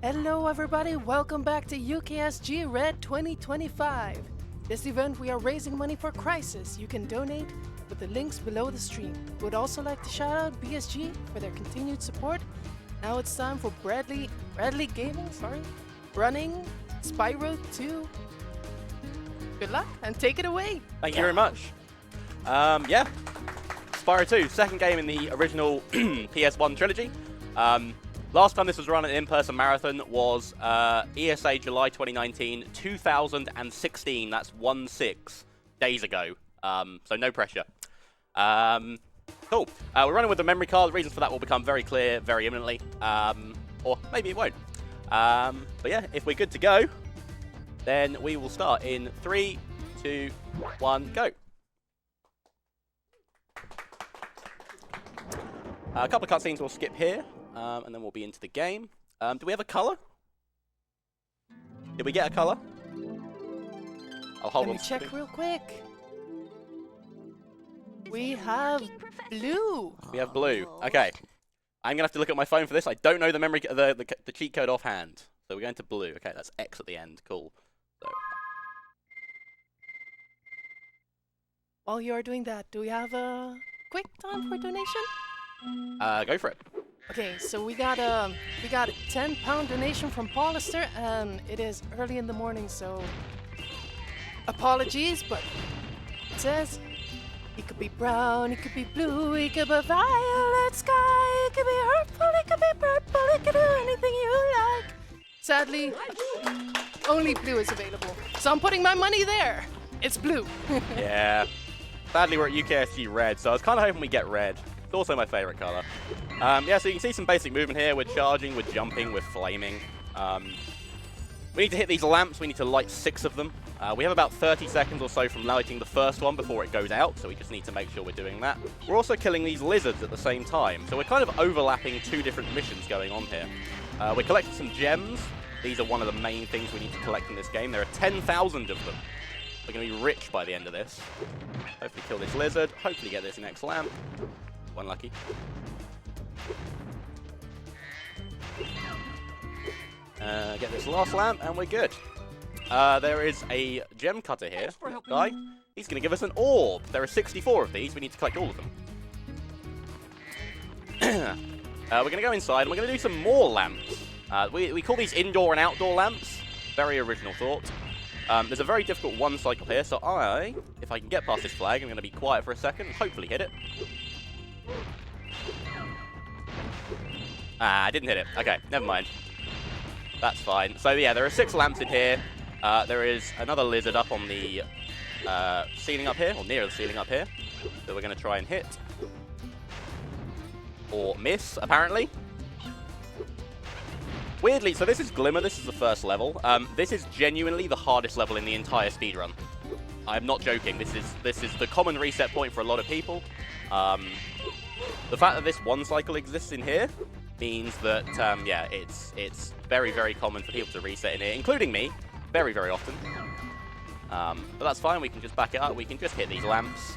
Hello everybody, welcome back to UKSG Red 2025. This event we are raising money for Crisis. You can donate with the links below the stream. We would also like to shout out BSG for their continued support. Now it's time for Bradley Gaming, running Spyro 2. Good luck and take it away. Thank you very much. Yeah, Spyro 2, second game in the original PS1 trilogy. Last time this was run an in-person marathon was ESA July 2019, 2016. That's 16 days ago. So no pressure. Cool. We're running with the memory card. The reasons for that will become very clear very imminently. Or maybe it won't. But yeah, if we're good to go, then we will start in 3, 2, 1, go. A couple of cutscenes we'll skip here. And then we'll be into the game. Do we have a colour? Did we get a colour? I'll hold on. Let me check real quick. We have blue. We have blue. Okay. I'm going to have to look at my phone for this. I don't know the memory, the cheat code offhand. So we're going to blue. Okay, that's X at the end. Cool. So. While you are doing that, do we have a quick time for donation? Go for it. Okay, so we got a £10 donation from Paulister, and it is early in the morning, so apologies, but it says he could be brown, he could be blue, he could be violet sky, he could be purple, he could be purple, he could do anything you like. Sadly, only blue is available, so I'm putting my money there. It's blue. Yeah. Sadly, we're at UKSG Red, so I was kind of hoping we get red. It's also my favorite color. Yeah, so you can see some basic movement here. We're charging, we're jumping, we're flaming. We need to hit these lamps. We need to light 6 of them. We have about 30 seconds or so from lighting the first one before it goes out, so we just need to make sure we're doing that. We're also killing these lizards at the same time, so we're kind of overlapping 2 different missions going on here. We're collecting some gems. These are one of the main things we need to collect in this game. There are 10,000 of them. We're going to be rich by the end of this. Hopefully kill this lizard. Hopefully get this next lamp. One lucky. Get this last lamp, and we're good. There is a gem cutter here. Guy. He's going to give us an orb. There are 64 of these. We need to collect all of them. We're going to go inside, and we're going to do some more lamps. We call these indoor and outdoor lamps. Very original thought. There's a very difficult one cycle here, so if I can get past this flag, I'm going to be quiet for a second, hopefully hit it. I didn't hit it. Okay, never mind. That's fine. So yeah, there are 6 lamps in here. There is another lizard up on the ceiling up here, or near the ceiling up here, that we're going to try and hit. Or miss, apparently. Weirdly, so this is Glimmer, this is the first level. This is genuinely the hardest level in the entire speedrun. I'm not joking, this is the common reset point for a lot of people. The fact that this one cycle exists in here means that, yeah, it's very, very common for people to reset in here, including me, very, very often. But that's fine, we can just back it up, we can just hit these lamps.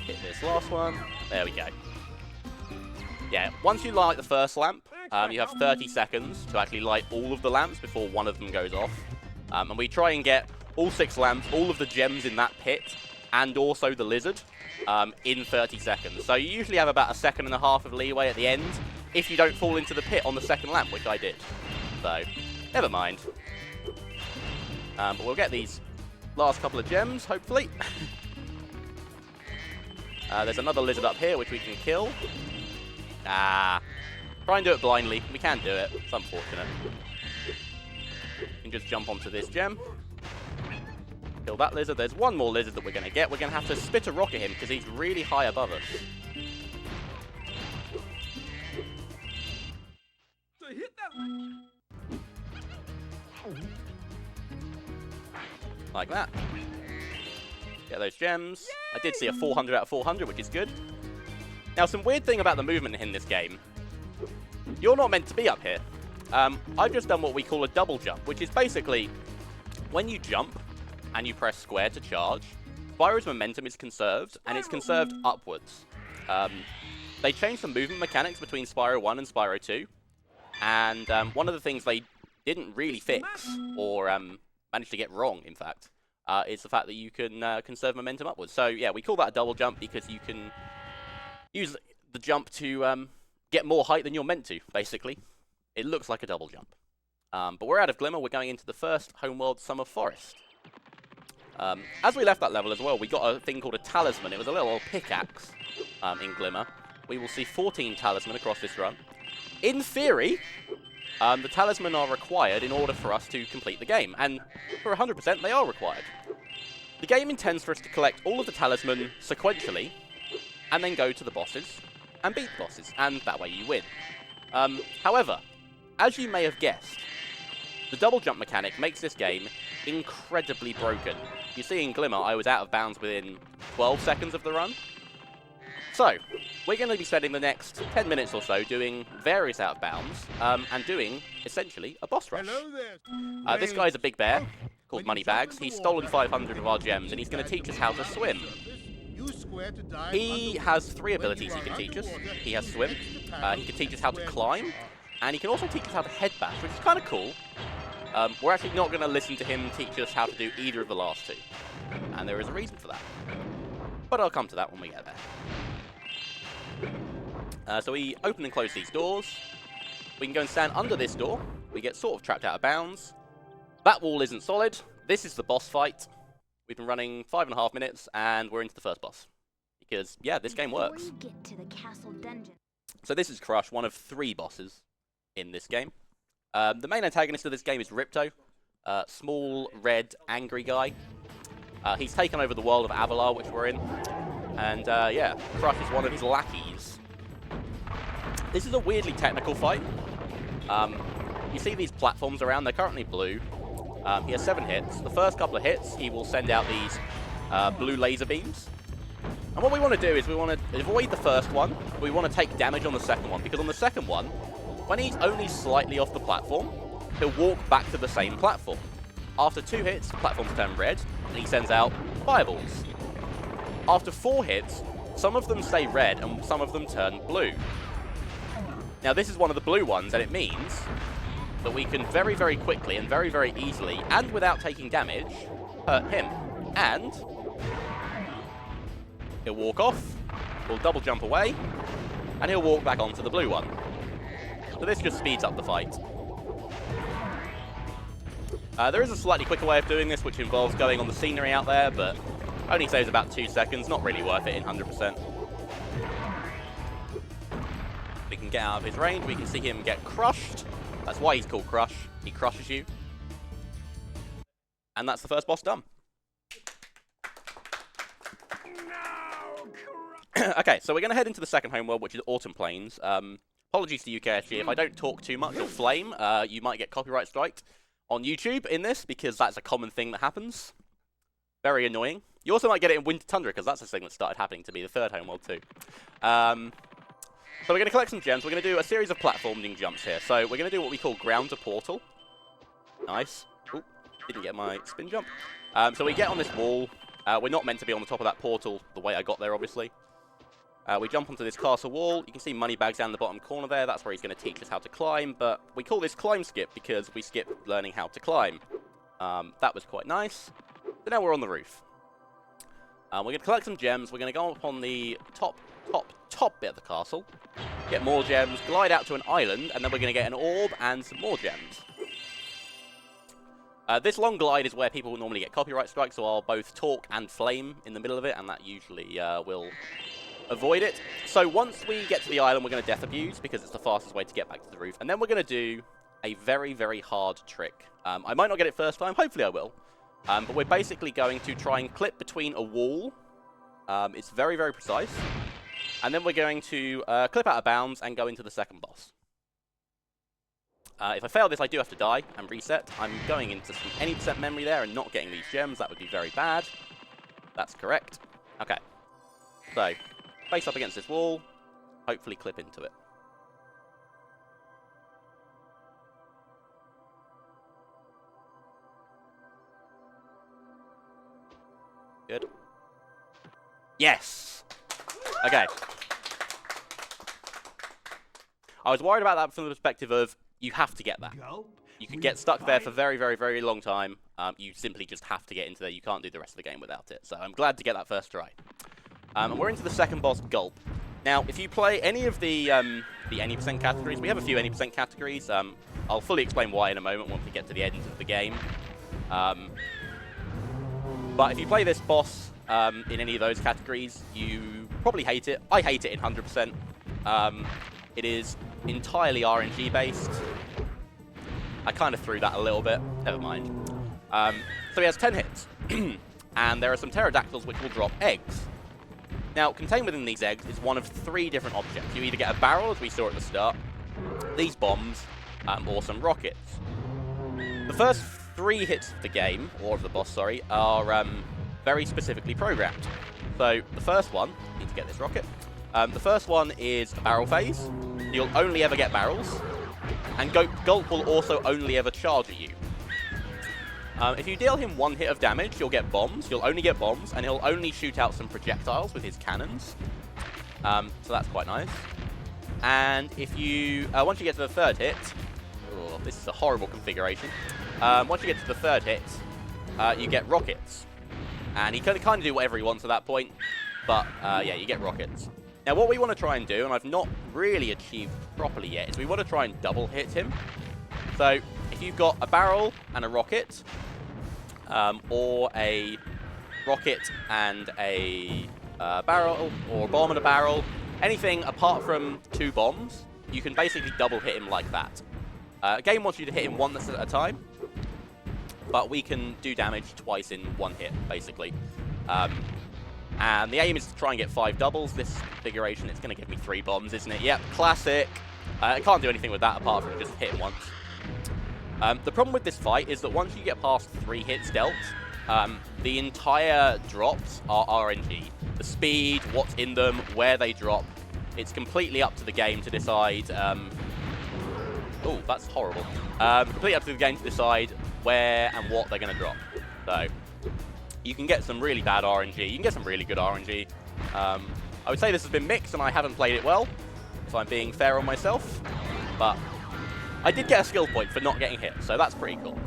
Hit this last one, there we go. Yeah, once you light the first lamp, you have 30 seconds to actually light all of the lamps before one of them goes off. And we try and get all 6 lamps, all of the gems in that pit, and also the lizard, in 30 seconds. So you usually have about 1.5 seconds of leeway at the end, if you don't fall into the pit on the second lamp, which I did. So, never mind. But we'll get these last couple of gems, hopefully. There's another lizard up here, which we can kill. Try and do it blindly. We can do it. It's unfortunate. You can just jump onto this gem. Kill that lizard. There's one more lizard that we're going to get. We're going to have to spit a rock at him because he's really high above us. Like that. Get those gems. I did see a 400 out of 400, which is good. Now, some weird thing about the movement in this game. You're not meant to be up here. I've just done what we call a double jump, which is basically when you jump and you press square to charge, Spyro's momentum is conserved, and it's conserved upwards. they changed the movement mechanics between Spyro 1 and Spyro 2. And one of the things they didn't really fix, or managed to get wrong, in fact, is the fact that you can conserve momentum upwards. So, yeah, we call that a double jump because you can use the jump to get more height than you're meant to, basically. It looks like a double jump. But we're out of Glimmer. We're going into the first homeworld, Summer Forest. As we left that level as well, we got a thing called a talisman. It was a little pickaxe in Glimmer. We will see 14 talisman across this run. In theory, the talisman are required in order for us to complete the game. And for 100%, they are required. The game intends for us to collect all of the talisman sequentially, and then go to the bosses, and beat the bosses, and that way you win. However, as you may have guessed, the double jump mechanic makes this game incredibly broken. You see in Glimmer, I was out of bounds within 12 seconds of the run. So, we're going to be spending the next 10 minutes or so doing various out of bounds, and doing, essentially, a boss rush. This guy's a big bear, called Moneybags. He's stolen 500 of our gems, and he's going to teach us how to swim. He has 3 abilities he can teach us. He has swim, he can teach us how to climb, and he can also teach us how to headbash, which is kind of cool. We're actually not going to listen to him teach us how to do either of the last 2. And there is a reason for that. But I'll come to that when we get there. So we open and close these doors. We can go and stand under this door. We get sort of trapped out of bounds. That wall isn't solid. This is the boss fight. We've been running 5.5 minutes, and we're into the first boss. Because, yeah, this game works. You get to the castle dungeon. So this is Crush, one of 3 bosses in this game. The main antagonist of this game is Ripto. Small, red, angry guy. He's taken over the world of Avalar, which we're in. And, yeah, Crush is one of his lackeys. This is a weirdly technical fight. You see these platforms around, they're currently blue. He has 7 hits. The first couple of hits, he will send out these blue laser beams. And what we want to do is we want to avoid the first one. We want to take damage on the second one, because on the second one, when he's only slightly off the platform, he'll walk back to the same platform. After 2 hits, the platforms turn red, and he sends out fireballs. After 4 hits, some of them stay red, and some of them turn blue. Now, this is one of the blue ones, and it means that we can very, very quickly and very, very easily, and without taking damage, hurt him. And he'll walk off, we'll double jump away, and he'll walk back onto the blue one. So this just speeds up the fight. There is a slightly quicker way of doing this, which involves going on the scenery out there, but only saves about 2 seconds, not really worth it in 100%. We can get out of his range, we can see him get crushed. That's why he's called Crush. He crushes you. And that's the first boss done. Okay, so we're going to head into the second homeworld, which is Autumn Plains. Apologies to UKSG if I don't talk too much or flame. You might get copyright striked on YouTube in this, because that's a common thing that happens. Very annoying. You also might get it in Winter Tundra, because that's a thing that started happening to me, the third homeworld too. So we're going to collect some gems. We're going to do a series of platforming jumps here. So we're going to do what we call ground to portal. Nice. Ooh, didn't get my spin jump. So we get on this wall. We're not meant to be on the top of that portal the way I got there, obviously. We jump onto this castle wall. You can see Moneybags down the bottom corner there. That's where he's going to teach us how to climb. But we call this climb skip because we skip learning how to climb. That was quite nice. So now we're on the roof. We're going to collect some gems. We're going to go up on the top bit of the castle. Get more gems, glide out to an island, and then we're going to get an orb and some more gems. This long glide is where people normally get copyright strikes, so I'll both talk and flame in the middle of it, and that usually will avoid it. So once we get to the island, we're going to death abuse, because it's the fastest way to get back to the roof. And then we're going to do a very, very hard trick. I might not get it first time, hopefully I will. But we're basically going to try and clip between a wall. It's very, very precise. And then we're going to clip out of bounds and go into the second boss. If I fail this, I do have to die and reset. I'm going into some 80% memory there and not getting these gems. That would be very bad. That's correct. Okay. So, face up against this wall. Hopefully clip into it. Good. Yes! Okay. I was worried about that from the perspective of you have to get that. You could get stuck there for a very, very, very long time. You simply just have to get into there. You can't do the rest of the game without it. So I'm glad to get that first try. And we're into the second boss, Gulp. Now, if you play any of the any percent categories, we have a few any percent categories. I'll fully explain why in a moment once we get to the end of the game. But if you play this boss in any of those categories, you probably hate it. I hate it in 100%. It is entirely RNG based. I kind of threw that a little bit. Never mind. So he has 10 hits. And there are some pterodactyls which will drop eggs. Now, contained within these eggs is one of 3 different objects. You either get a barrel, as we saw at the start, these bombs, or some rockets. The first 3 hits of the game, or of the boss, sorry, are very specifically programmed. So, the first one, need to get this rocket. The first one is a barrel phase. You'll only ever get barrels. And Gulp will also only ever charge at you. If you deal him 1 hit of damage, you'll get bombs. You'll only get bombs, and he'll only shoot out some projectiles with his cannons. So that's quite nice. And if you, once you get to the 3rd hit, oh, this is a horrible configuration. Once you get to the 3rd hit, you get rockets. And he can kind of do whatever he wants at that point, but yeah, you get rockets. Now what we want to try and do, and I've not really achieved properly yet, is we want to try and double hit him. So if you've got a barrel and a rocket, or a rocket and a barrel, or a bomb and a barrel, anything apart from 2 bombs, you can basically double hit him like that. Game wants you to hit him 1 at a time, but we can do damage twice in 1 hit, basically. And the aim is to try and get 5 doubles. This configuration, it's going to give me 3 bombs, isn't it? Yep, classic. I can't do anything with that apart from just hit him once. The problem with this fight is that once you get past 3 hits dealt, the entire drops are RNG. The speed, what's in them, where they drop, it's completely up to the game to decide... oh, that's horrible. Completely up to the game to decide where and what they're going to drop. So, you can get some really bad RNG, you can get some really good RNG. I would say this has been mixed and I haven't played it well, if I'm being fair on myself, but I did get a skill point for not getting hit, so that's pretty cool.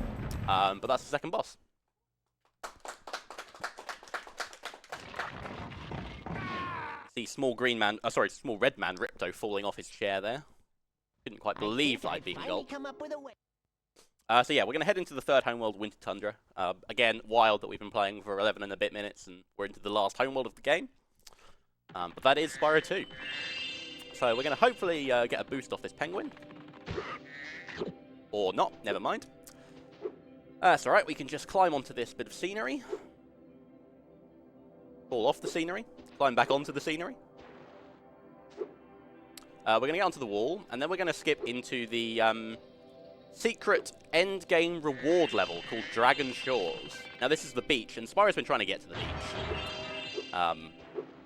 But that's the second boss. See small green man, small red man, Ripto, falling off his chair there. Couldn't quite believe that I'd beaten Gulp. So yeah, we're going to head into the 3rd homeworld, Winter Tundra. Again, wild that we've been playing for 11 and a bit minutes, and we're into the last homeworld of the game. But that is Spyro 2. So we're going to hopefully get a boost off this penguin. Or not, never mind. That's alright, we can just climb onto this bit of scenery. Fall off the scenery. Climb back onto the scenery. We're going to get onto the wall, and then we're going to skip into the secret endgame reward level called Dragon Shores. Now this is the beach, and Spyro's been trying to get to the beach.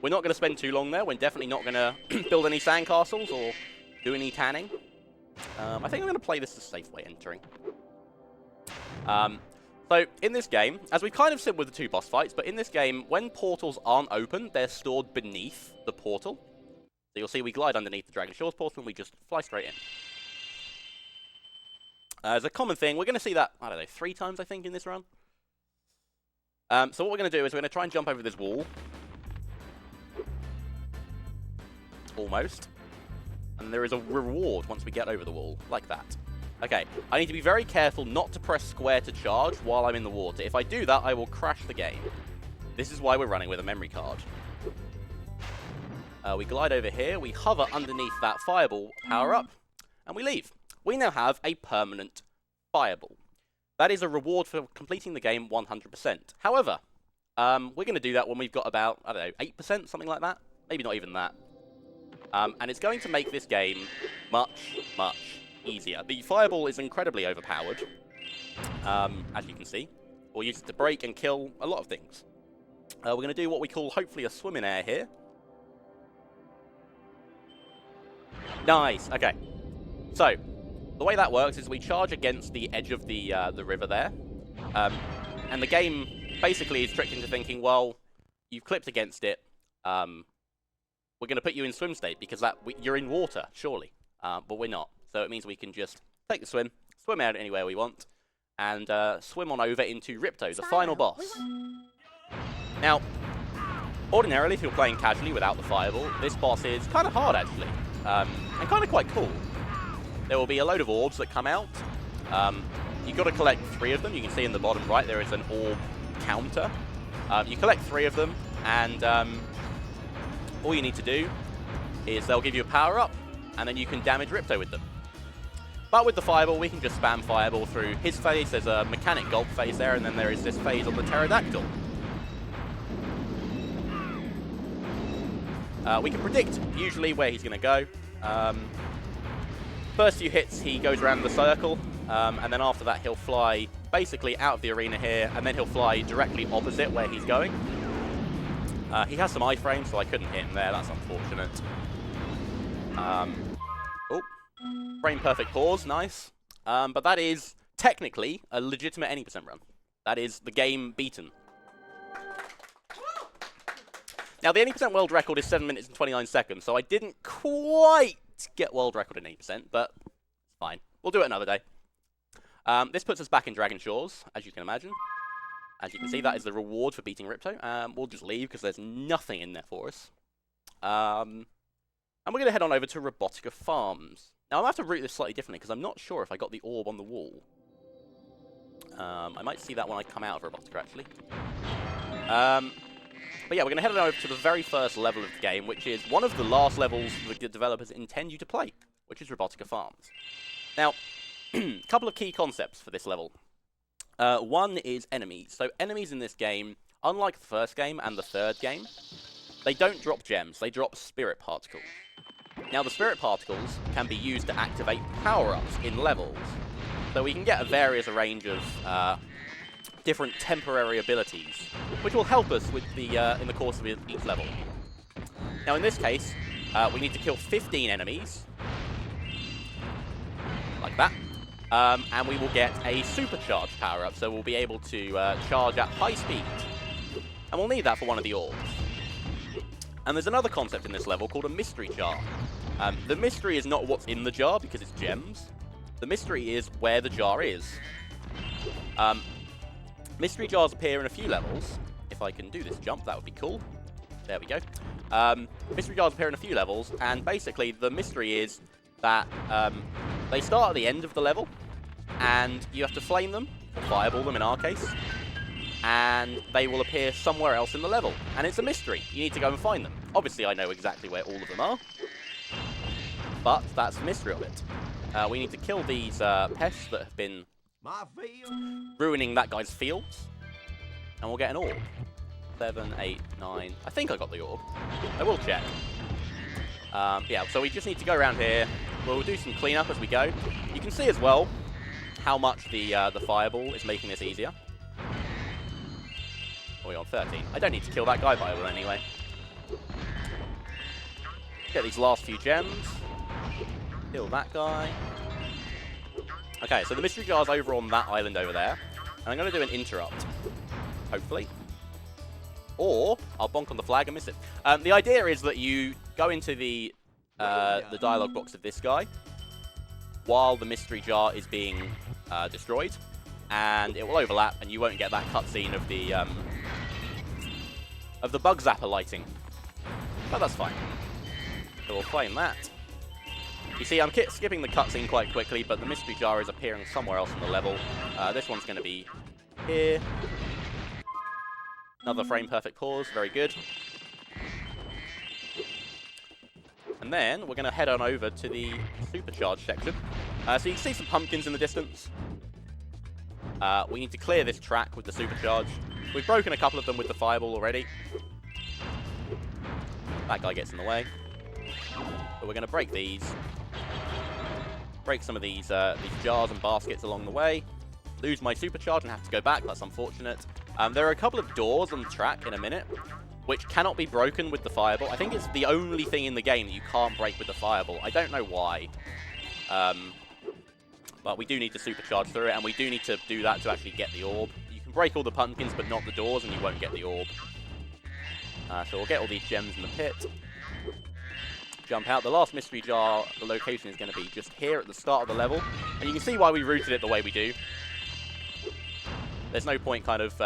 We're not going to spend too long there. We're definitely not going to build any sandcastles or do any tanning. I think I'm going to play this the safe way entering. So, in this game, as we've kind of said with the 2 boss fights, but in this game, when portals aren't open, they're stored beneath the portal. So you'll see we glide underneath the Dragon Shores portal and we just fly straight in. As a common thing, we're going to see that, I don't know, 3 times, I think, in this run. So what we're going to do is we're going to try and jump over this wall. Almost. And there is a reward once we get over the wall, like that. Okay, I need to be very careful not to press square to charge while I'm in the water. If I do that, I will crash the game. This is why we're running with a memory card. We glide over here, we hover underneath that fireball power-up, and we leave. We now have a permanent fireball. That is a reward for completing the game 100%. However, we're going to do that when we've got about, I don't know, 8%, something like that? Maybe not even that. And it's going to make this game much, much easier. The fireball is incredibly overpowered, as you can see. We'll use it to break and kill a lot of things. We're going to do what we call, hopefully, a swim in air here. Nice, okay. So, the way that works is we charge against the edge of the river there. And the game basically is tricked into thinking, well, you've clipped against it. We're going to put you in swim state because you're in water, surely. but we're not. So it means we can just take the swim out anywhere we want, and swim on over into Ripto, the final boss. Now, ordinarily, if you're playing casually without the fireball, this boss is kind of hard, actually, and kind of quite cool. There will be a load of orbs that come out. You've got to collect 3 of them. You can see in the bottom right there is an orb counter. You collect 3 of them, and all you need to do is they'll give you a power-up, and then you can damage Ripto with them. But with the fireball, we can just spam fireball through his phase. There's a mechanic gulp phase there, and then there is this phase on the pterodactyl. We can predict usually where he's going to go. First few hits, he goes around the circle, and then after that, he'll fly basically out of the arena here, and then he'll fly directly opposite where he's going. He has some iframes, so I couldn't hit him there. That's unfortunate. Oh, frame perfect pause, nice. But that is technically a legitimate any % run. That is the game beaten. Now, the 80% world record is 7 minutes and 29 seconds, so I didn't quite get world record in 80%, but it's fine. We'll do it another day. This puts us back in Dragon Shores, as you can imagine. As you can see, that is the reward for beating Ripto. We'll just leave, because there's nothing in there for us. And we're going to head on over to Robotica Farms. Now, I'm going to have to route this slightly differently, because I'm not sure if I got the orb on the wall. I might see that when I come out of Robotica, actually. But yeah, we're going to head on over to the very first level of the game, which is one of the last levels the developers intend you to play, which is Robotica Farms. Now, a couple of key concepts for this level. One is enemies. So enemies in this game, unlike the first game and the third game, they don't drop gems, they drop spirit particles. Now, the spirit particles can be used to activate power-ups in levels. So we can get a various range of different temporary abilities, which will help us with the in the course of each level. Now, in this case, we need to kill 15 enemies, like that, and we will get a supercharged power-up, so we'll be able to charge at high speed, and we'll need that for one of the orbs. And there's another concept in this level called a mystery jar. The mystery is not what's in the jar, because it's gems. The mystery is where the jar is. Mystery jars appear in a few levels. If I can do this jump, that would be cool. There we go. Mystery jars appear in a few levels, and basically the mystery is that they start at the end of the level, and you have to flame them, or fireball them in our case, and they will appear somewhere else in the level. And it's a mystery. You need to go and find them. Obviously, I know exactly where all of them are, but that's the mystery of it. We need to kill these pests that have been ruining that guy's fields, and we'll get an orb. 7, 8, 9. I think I got the orb. I will check. Yeah, so we just need to go around here. We'll do some cleanup as we go. You can see as well how much the fireball is making this easier. We're on 13. I don't need to kill that guy, but I will anyway. Get these last few gems. Kill that guy. Okay, so the mystery jar's over on that island over there. And I'm going to do an interrupt. Hopefully. Or I'll bonk on the flag and miss it. The idea is that you go into the dialogue box of this guy while the mystery jar is being destroyed. And it will overlap, and you won't get that cutscene of the bug zapper lighting. But that's fine. So we'll flame that. You see, I'm skipping the cutscene quite quickly, but the mystery jar is appearing somewhere else in the level. This one's going to be here. Another frame perfect pause, very good. And then we're going to head on over to the supercharged section. So you can see some pumpkins in the distance. We need to clear this track with the supercharge. We've broken a couple of them with the fireball already. That guy gets in the way. But we're going to break these. Break some of these jars and baskets along the way. Lose my supercharge and have to go back. That's unfortunate. There are a couple of doors on the track in a minute, which cannot be broken with the fireball. I think it's the only thing in the game that you can't break with the fireball. I don't know why. But we do need to supercharge through it, and we do need to do that to actually get the orb. You can break all the pumpkins, but not the doors, and you won't get the orb. So we'll get all these gems in the pit. jump out. The last mystery jar, the location is going to be just here at the start of the level. And you can see why we routed it the way we do. There's no point kind of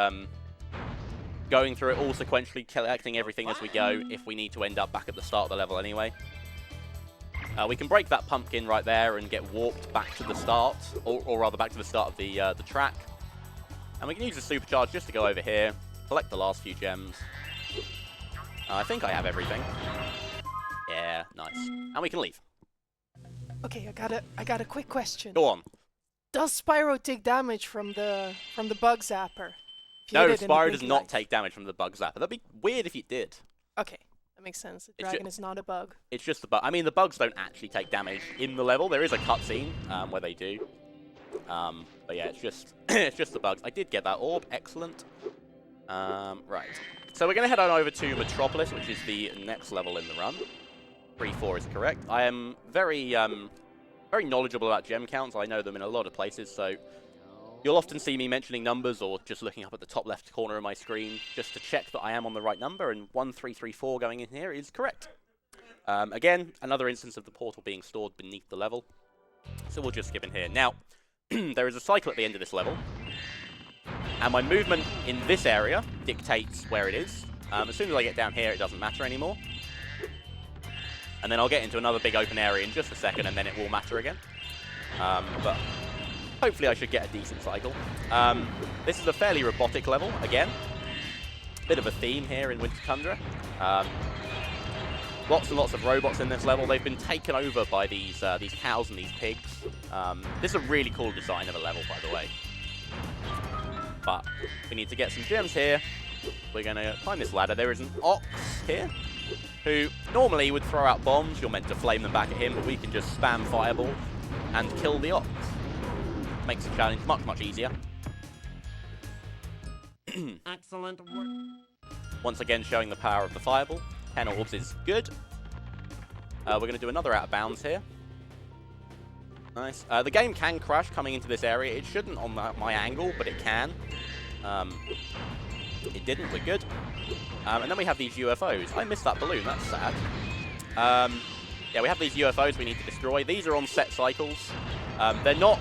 going through it all sequentially, collecting everything as we go if we need to end up back at the start of the level anyway. We can break that pumpkin right there and get warped back to the start, or rather back to the start of the track. And we can use the supercharge just to go over here, collect the last few gems. I think I have everything. Yeah, nice. And we can leave. Okay, I got a quick question. Go on. Does Spyro take damage from the bug zapper? If you No, hit it in the Spyro big does not light? take damage from the bug zapper. That'd be weird if it did. Okay, that makes sense. The dragon is not a bug. It's just the bug. I mean, the bugs don't actually take damage in the level. There is a cutscene where they do. But yeah, it's just it's just the bugs. I did get that orb. Excellent. Right. So we're going to head on over to Metropolis, which is the next level in the run. 3-4 is correct. I am very knowledgeable about gem counts. I know them in a lot of places, so you'll often see me mentioning numbers or just looking up at the top left corner of my screen just to check that I am on the right number, and 1334 going in here is correct. Again, another instance of the portal being stored beneath the level. So we'll just skip in here. Now, there is a cycle at the end of this level, and my movement in this area dictates where it is. As soon as I get down here, it doesn't matter anymore. And then I'll get into another big open area in just a second, and then it will matter again. But hopefully I should get a decent cycle. This is a fairly robotic level, again. Bit of a theme here in Winter Tundra. Lots and lots of robots in this level. They've been taken over by these cows and these pigs. This is a really cool design of a level, by the way. But we need to get some gems here. We're going to climb this ladder. There is an ox here who normally would throw out bombs. You're meant to flame them back at him, but we can just spam fireball and kill the ox. Makes the challenge much, much easier. Excellent work. Once again, showing the power of the fireball. 10 orbs is good. We're going to do another out of bounds here. Nice. The game can crash coming into this area. It shouldn't on my angle, but it can. It didn't. We're good. And then we have these UFOs. I missed that balloon. That's sad. Yeah, we have these UFOs we need to destroy. These are on set cycles. They're not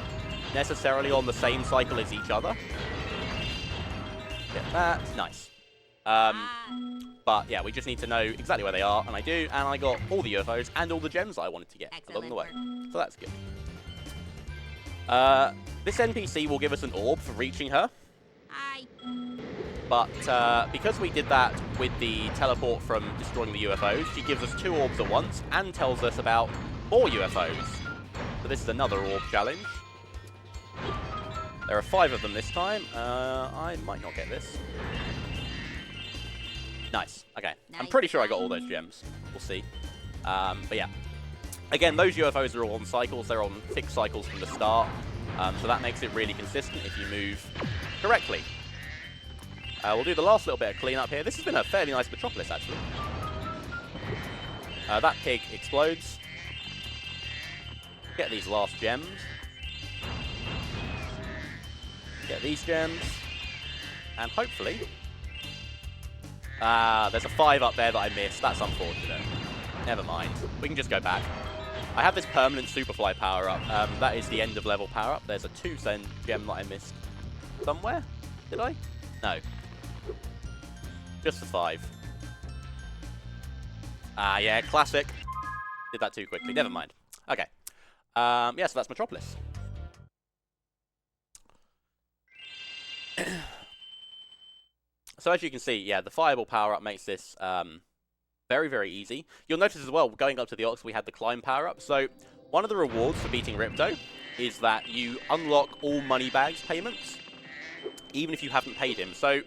necessarily on the same cycle as each other. Get that. Nice. But yeah, we just need to know exactly where they are, and I do, and I got all the UFOs and all the gems I wanted to get along the way. So that's good. This NPC will give us an orb for reaching her. Hi. But because we did that with the teleport from destroying the UFOs, she gives us 2 orbs at once and tells us about more UFOs. So this is another orb challenge. There are 5 of them this time. I might not get this. Nice. Okay. I'm pretty sure I got all those gems. We'll see. But yeah. Again, those UFOs are all on cycles. They're on fixed cycles from the start. So that makes it really consistent if you move correctly. We'll do the last little bit of cleanup here. This has been a fairly nice Metropolis, actually. That pig explodes. Get these last gems. Get these gems. And hopefully... there's a 5 up there that I missed. That's unfortunate. Never mind. We can just go back. I have this permanent Superfly power-up. That is the end-of-level power-up. There's a 2-cent gem that I missed somewhere. Did I? No. Just the 5. Yeah, classic. Did that too quickly. Never mind. Okay. Yeah, so that's Metropolis. So as you can see, yeah, the fireball power-up makes this very, very easy. You'll notice as well, going up to the Ox, we had the climb power-up. So one of the rewards for beating Ripto is that you unlock all Moneybags payments, even if you haven't paid him. So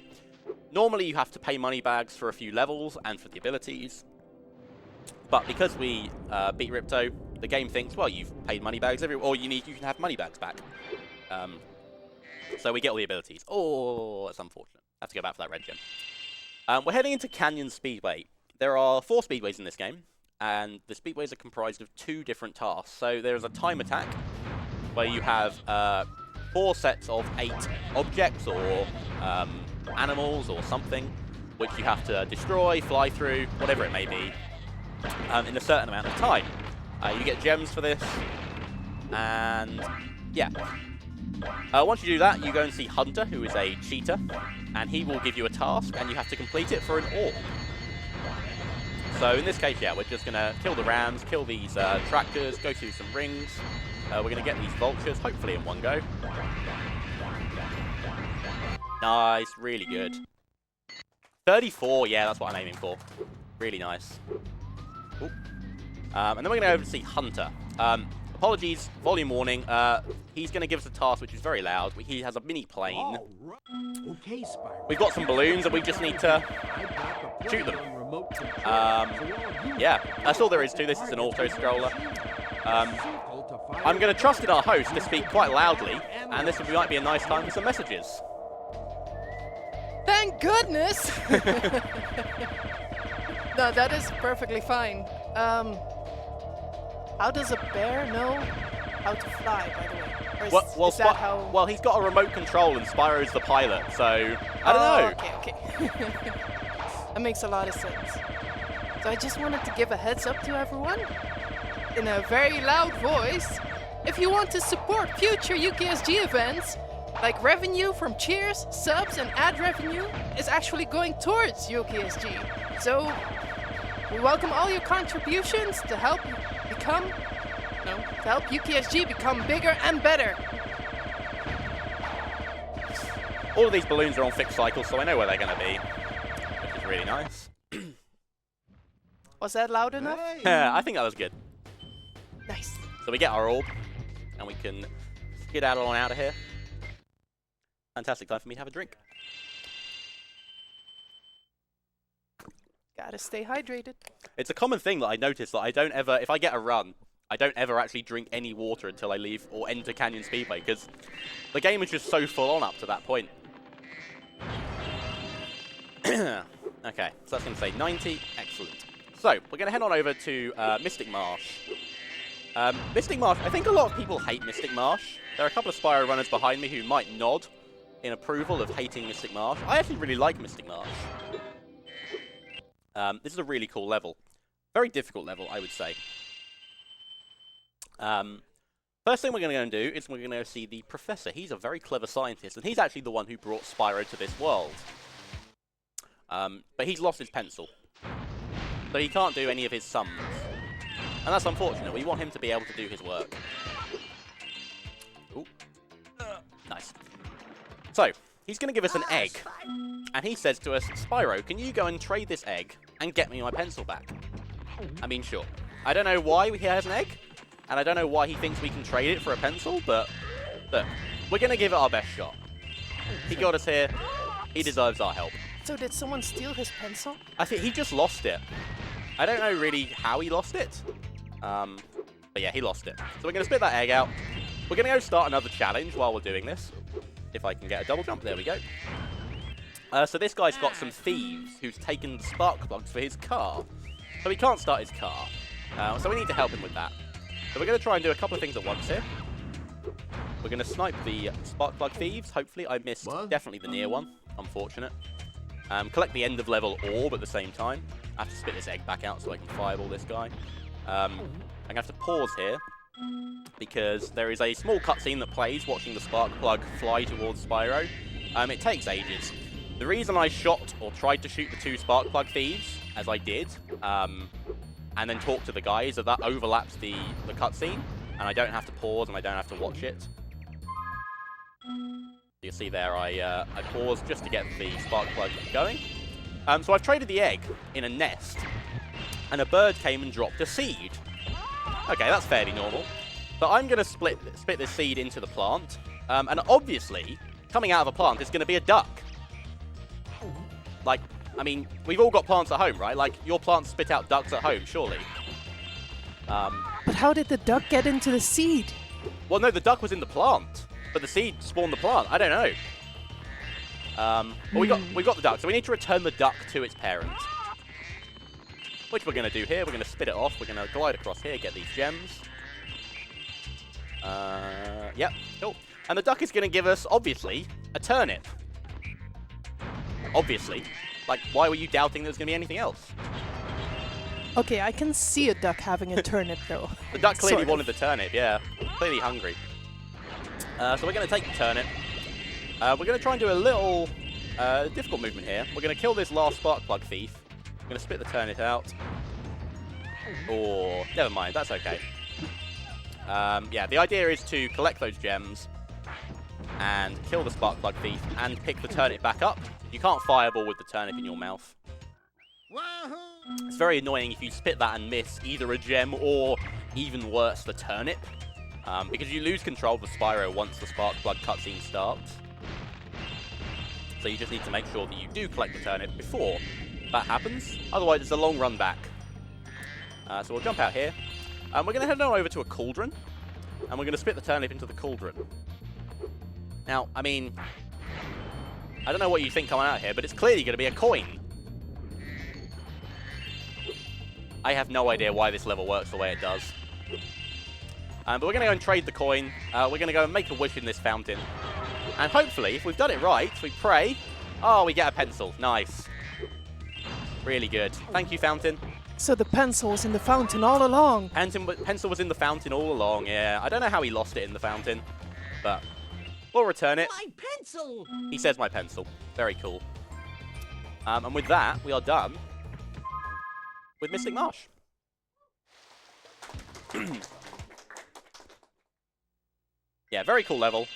normally you have to pay Moneybags for a few levels and for the abilities. But because we beat Ripto, the game thinks, well, you've paid Moneybags or you can have Moneybags back. So we get all the abilities. Oh, that's unfortunate. Have to go back for that red gem. We're heading into Canyon Speedway. There are 4 speedways in this game, and the speedways are comprised of 2 different tasks. So there's a time attack, where you have 4 sets of 8 objects or animals or something, which you have to destroy, fly through, whatever it may be. in a certain amount of time. You get gems for this, and yeah. Once you do that, you go and see Hunter, who is a cheater, and he will give you a task, and you have to complete it for an orb. So in this case, yeah, we're just going to kill the rams, kill these tractors, go through some rings. We're going to get these vultures, hopefully in one go. Nice, really good. 34, yeah, that's what I'm aiming for. Really nice. Ooh. And then we're going to go over to see Hunter. Apologies, volume warning. He's going to give us a task which is very loud. He has a mini plane. Okay, Spyro. We've got some balloons and we just need to shoot them. Yeah, that's all there is to this. Is an auto-scroller. I'm going to trust in our host to speak quite loudly, and this might be a nice time for some messages. Thank goodness! No, that is perfectly fine. How does a bear know how to fly, by the way? Or is that how... Well, he's got a remote control and Spyro's the pilot, so I don't know. Okay. That makes a lot of sense. So I just wanted to give a heads up to everyone, in a very loud voice, if you want to support future UKSG events, like revenue from cheers, subs, and ad revenue is actually going towards UKSG. So we welcome all your contributions to help UKSG become bigger and better. All of these balloons are on fixed cycles, so I know where they're going to be, which is really nice. Was that loud enough? I think that was good. Nice. So we get our orb, and we can skedaddle on out of here. Fantastic time for me to have a drink. Gotta stay hydrated. It's a common thing that I notice that I don't ever, if I get a run, I don't ever actually drink any water until I leave or enter Canyon Speedway, because the game is just so full on up to that point. Okay, so that's going to say 90. Excellent. So, we're going to head on over to Mystic Marsh. Mystic Marsh, I think a lot of people hate Mystic Marsh. There are a couple of Spyro runners behind me who might nod in approval of hating Mystic Marsh. I actually really like Mystic Marsh. This is a really cool level. Very difficult level, I would say. First thing we're going to go and do is we're going to go see the Professor. He's a very clever scientist, and he's actually the one who brought Spyro to this world. But he's lost his pencil. So he can't do any of his sums. And that's unfortunate. We want him to be able to do his work. Ooh. Nice. So, he's going to give us an egg. And he says to us, Spyro, can you go and trade this egg and get me my pencil back? I mean, sure. I don't know why he has an egg. And I don't know why he thinks we can trade it for a pencil. But, look, we're going to give it our best shot. He got us here. He deserves our help. So did someone steal his pencil? I think he just lost it. I don't know really how he lost it. But yeah, he lost it. So we're going to spit that egg out. We're going to go start another challenge while we're doing this. If I can get a double jump. There we go. So this guy's got some thieves who's taken the spark plugs for his car. So he can't start his car. So we need to help him with that. So we're going to try and do a couple of things at once here. We're going to snipe the spark plug thieves. Hopefully I missed definitely the near one. Unfortunate. Collect the end of level orb at the same time. I have to spit this egg back out so I can fireball this guy. I'm going to have to pause here because there is a small cutscene that plays watching the spark plug fly towards Spyro. It takes ages. The reason I shot or tried to shoot the two spark plug thieves, as I did, and then talk to the guy, is that overlaps the cutscene, and I don't have to pause and I don't have to watch it. You see there, I paused just to get the spark plug going. So I've traded the egg in a nest, and a bird came and dropped a seed. Okay, that's fairly normal. But I'm going to spit this seed into the plant, and obviously, coming out of a plant is going to be a duck. Like, I mean, we've all got plants at home, right? Like, your plants spit out ducks at home, surely. But how did the duck get into the seed? Well, no, the duck was in the plant. But the seed spawned the plant. I don't know. Well, we got the duck, so we need to return the duck to its parent. Which we're going to do here. We're going to spit it off. We're going to glide across here, get these gems. Yep, cool. And the duck is going to give us, obviously, a turnip. Obviously. Like, why were you doubting there was going to be anything else? Okay, I can see a duck having a turnip though. The duck clearly Sort of. wanted the turnip, yeah. Clearly hungry. So we're going to take the turnip. We're going to try and do a little difficult movement here. We're going to kill this last spark plug thief. We're going to spit the turnip out. Or, never mind, that's okay. Yeah, the idea is to collect those gems and kill the spark plug thief and pick the turnip back up. You can't fireball with the turnip in your mouth. It's very annoying if you spit that and miss either a gem or, even worse, the turnip. Because you lose control of the Spyro once the spark plug cutscene starts. So you just need to make sure that you do collect the turnip before that happens. Otherwise, it's a long run back. So we'll jump out here. We're going to head on over to a cauldron. And we're going to spit the turnip into the cauldron. Now, I mean, I don't know what you think coming out here, but it's clearly going to be a coin. I have no idea why this level works the way it does. But we're going to go and trade the coin. We're going to go and make a wish in this fountain. And hopefully, if we've done it right, we pray. Oh, we get a pencil. Nice. Really good. Thank you, fountain. So the pencil was in the fountain all along. Pencil was in the fountain all along, yeah. I don't know how he lost it in the fountain, but we'll return it. My pencil! He says my pencil. Very cool. And with that, we are done with Mystic Marsh. Yeah, very cool level.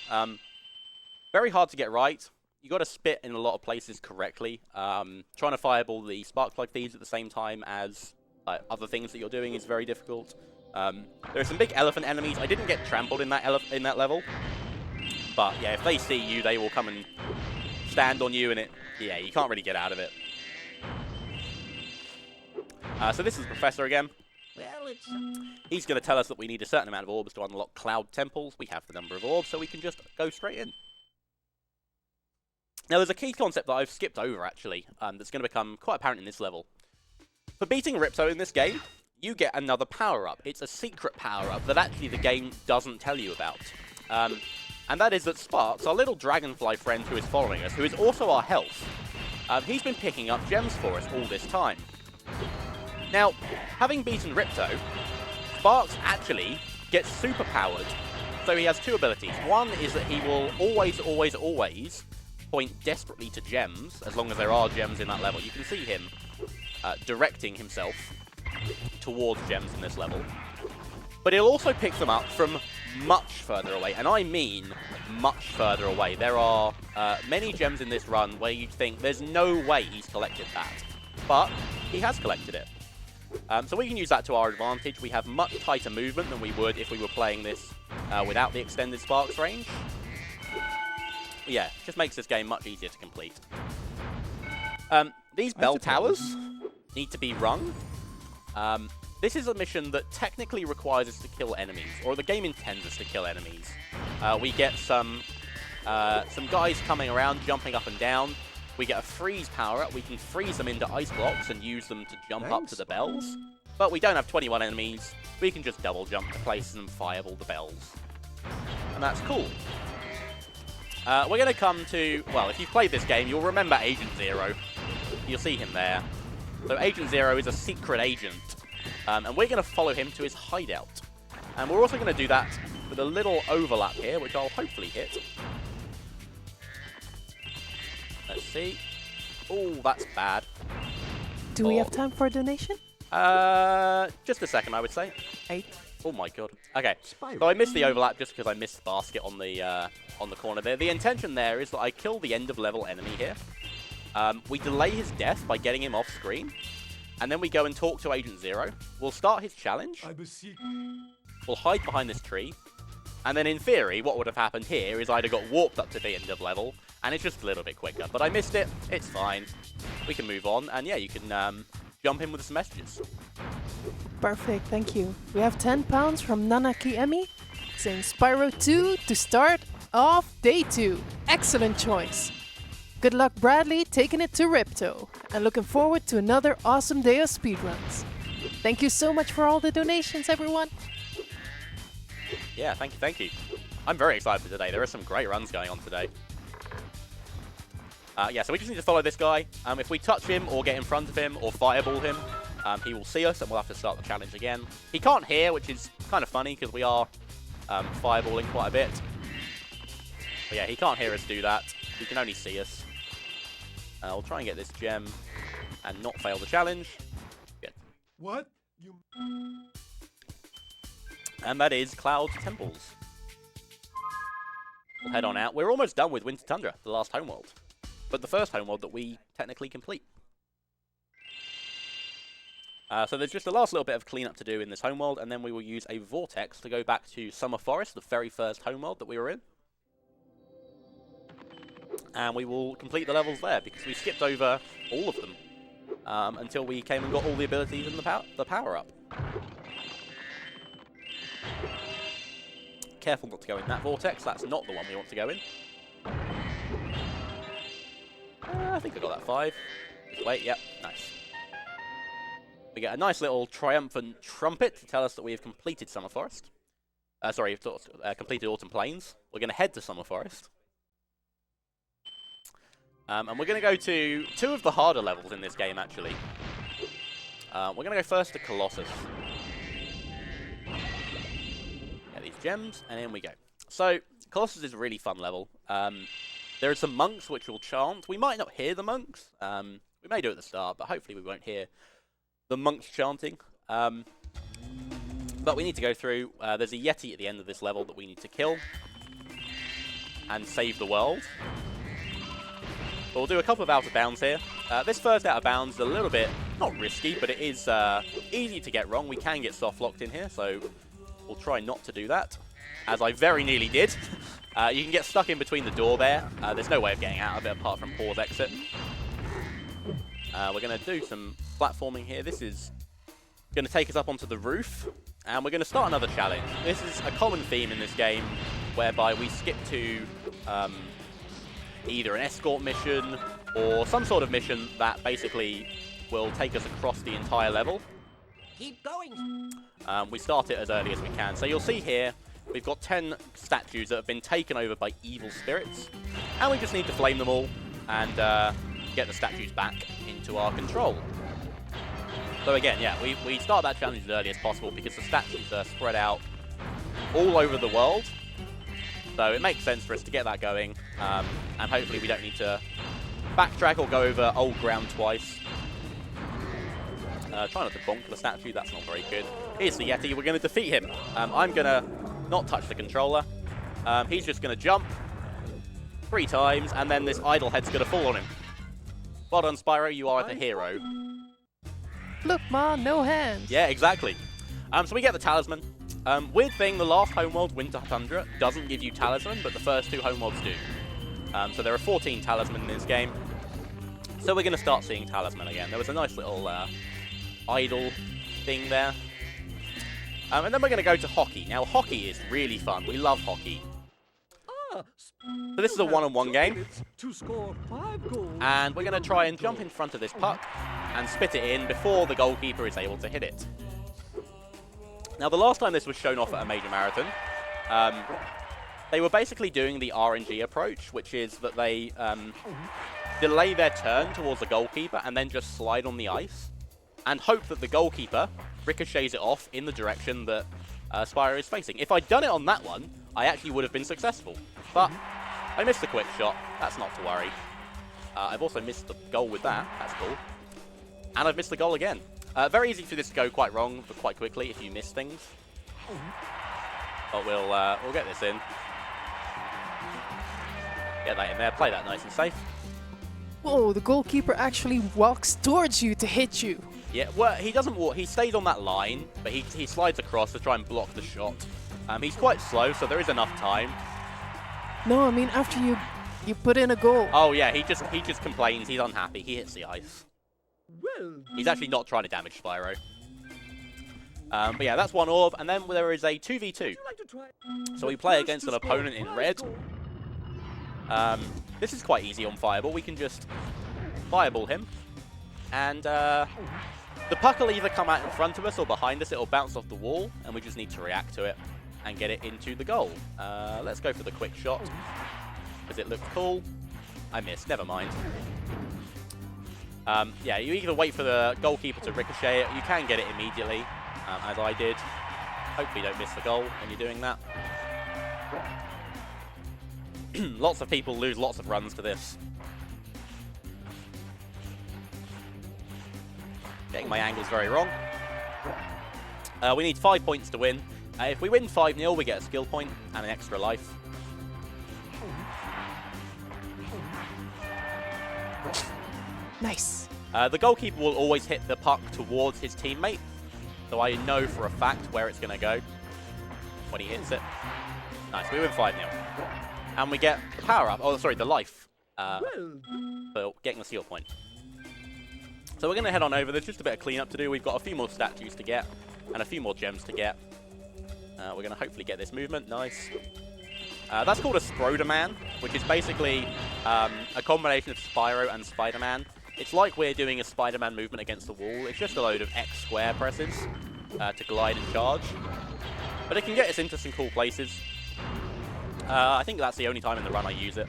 Very hard to get right. You got to spit in a lot of places correctly. Trying to fireball the spark plug thieves at the same time as other things that you're doing is very difficult. There are some big elephant enemies. I didn't get trampled in that level, but yeah, if they see you, they will come and stand on you, and yeah, you can't really get out of it. So this is the Professor again. Well, it's... He's going to tell us that we need a certain amount of orbs to unlock Cloud Temples. We have the number of orbs, so we can just go straight in. Now, there's a key concept that I've skipped over, actually, that's going to become quite apparent in this level. For beating Ripto in this game, you get another power-up. It's a secret power-up that actually the game doesn't tell you about. And that is that Sparks, our little dragonfly friend who is following us, who is also our health, he's been picking up gems for us all this time. Now, having beaten Ripto, Sparks actually gets superpowered. So he has two abilities. One is that he will always, always, always point desperately to gems, as long as there are gems in that level. You can see him directing himself towards gems in this level. But he'll also pick them up from much further away, and I mean much further away. There are many gems in this run where you'd think there's no way he's collected that, but he has collected it. So we can use that to our advantage. We have much tighter movement than we would if we were playing this without the extended Sparks range. Yeah, just makes this game much easier to complete. These bell towers need to be rung. This is a mission that technically requires us to kill enemies, or the game intends us to kill enemies. We get some guys coming around, jumping up and down. We get a freeze power-up. We can freeze them into ice blocks and use them to jump up to the bells. But we don't have 21 enemies. We can just double jump to places and fireball the bells. And that's cool. We're going to come to... Well, if you've played this game, you'll remember Agent Zero. You'll see him there. So Agent Zero is a secret agent. And we're going to follow him to his hideout. And we're also going to do that with a little overlap here, which I'll hopefully hit. Let's see. Oh, that's bad. Do we have time for a donation? Just a second, I would say. 8. Oh my god. Okay, so I missed the overlap just because I missed the basket on the corner there. The intention there is that I kill the end of level enemy here. We delay his death by getting him off screen, and then we go and talk to Agent Zero. We'll start his challenge. We'll hide behind this tree, and then in theory, what would have happened here is I'd have got warped up to the end of level, and it's just a little bit quicker. But I missed it. It's fine. We can move on, and yeah, you can jump in with some messages. Perfect, thank you. We have £10 from Nanaki Emmy, saying Spyro 2 to start off day 2. Excellent choice. Good luck, Bradley, taking it to Ripto, and looking forward to another awesome day of speedruns. Thank you so much for all the donations, everyone. Yeah, thank you. I'm very excited for today. There are some great runs going on today. Yeah, so we just need to follow this guy. If we touch him or get in front of him or fireball him, he will see us and we'll have to start the challenge again. He can't hear, which is kind of funny because we are fireballing quite a bit. But yeah, he can't hear us do that. He can only see us. We'll try and get this gem and not fail the challenge. Good. What? And that is Cloud Temples. We'll head on out. We're almost done with Winter Tundra, the last homeworld. But the first homeworld that we technically complete. So there's just the last little bit of cleanup to do in this homeworld, and then we will use a vortex to go back to Summer Forest, the very first homeworld that we were in. And we will complete the levels there, because we skipped over all of them until we came and got all the abilities and the power-up. Careful not to go in that vortex, that's not the one we want to go in. I think I got that 5. Just wait, yep, nice. We get a nice little triumphant trumpet to tell us that we have completed Summer Forest. Sorry, completed Autumn Plains. We're going to head to Summer Forest. And we're going to go to 2 of the harder levels in this game, actually. We're going to go first to Colossus. Get these gems, and in we go. So, Colossus is a really fun level. There are some monks which will chant. We might not hear the monks. We may do it at the start, but hopefully we won't hear the monks chanting. But we need to go through. There's a Yeti at the end of this level that we need to kill and save the world. But we'll do a couple of out of bounds here. This first out of bounds is a little bit, not risky, but it is easy to get wrong. We can get soft locked in here, so we'll try not to do that, as I very nearly did. You can get stuck in between the door there. There's no way of getting out of it apart from pause exit. We're going to do some platforming here. This is going to take us up onto the roof, and we're going to start another challenge. This is a common theme in this game, whereby we skip to either an escort mission or some sort of mission that basically will take us across the entire level. Keep going. We start it as early as we can. So you'll see here, we've got 10 statues that have been taken over by evil spirits, and we just need to flame them all and get the statues back into our control. So again, yeah, we start that challenge as early as possible because the statues are spread out all over the world. So it makes sense for us to get that going, and hopefully we don't need to backtrack or go over old ground twice. Try not to bonk the statue, that's not very good. Here's the Yeti, we're going to defeat him. I'm going to not touch the controller. He's just going to jump 3 times, and then this idle head's going to fall on him. Well done, Spyro, you are the hero. Look, Ma, no hands. Yeah, exactly. So we get the talisman. Weird thing, the last homeworld, Winter Tundra, doesn't give you talisman, but the first 2 homeworlds do. So there are 14 talisman in this game. So we're going to start seeing talisman again. There was a nice little idle thing there. And then we're going to go to hockey. Now, hockey is really fun. We love hockey. So this is a one-on-one game. To score 5 goals. And we're going to try and jump in front of this puck and spit it in before the goalkeeper is able to hit it. Now, the last time this was shown off at a major marathon, they were basically doing the RNG approach, which is that they delay their turn towards the goalkeeper and then just slide on the ice and hope that the goalkeeper ricochets it off in the direction that Spyro is facing. If I'd done it on that one, I actually would have been successful. But I missed the quick shot. That's not to worry. I've also missed the goal with that. That's cool. And I've missed the goal again. Very easy for this to go quite wrong, but quite quickly if you miss things. But we'll get this in. Get that in there. Play that nice and safe. Whoa, the goalkeeper actually walks towards you to hit you. Yeah, well, he doesn't walk. He stays on that line, but he slides across to try and block the shot. He's quite slow, so there is enough time. No, I mean after you put in a goal. Oh yeah, he just complains. He's unhappy. He hits the ice. Well, He's actually not trying to damage Spyro. But yeah, that's one orb, and then there is a 2v2. So we play against an opponent in red. This is quite easy on Fireball. We can just Fireball him, and the puck will either come out in front of us or behind us. It'll bounce off the wall, and we just need to react to it and get it into the goal. Let's go for the quick shot, because it looked cool. I missed, never mind. Yeah, you either wait for the goalkeeper to ricochet it, you can get it immediately, as I did. Hopefully you don't miss the goal when you're doing that. Lots of people lose lots of runs to this. Getting my angles very wrong. We need 5 points to win. If we win 5-0, we get a skill point and an extra life. Nice. The goalkeeper will always hit the puck towards his teammate, so I know for a fact where it's going to go when he hits it. Nice, we win 5-0. And we get the power up, oh sorry, the life, for getting the skill point. So we're going to head on over. There's just a bit of cleanup to do. We've got a few more statues to get and a few more gems to get. We're going to hopefully get this movement. Nice. That's called a Spider-Man, which is basically a combination of Spyro and Spider-Man. It's like we're doing a Spider-Man movement against the wall. It's just a load of X square presses to glide and charge. But it can get us into some cool places. I think that's the only time in the run I use it.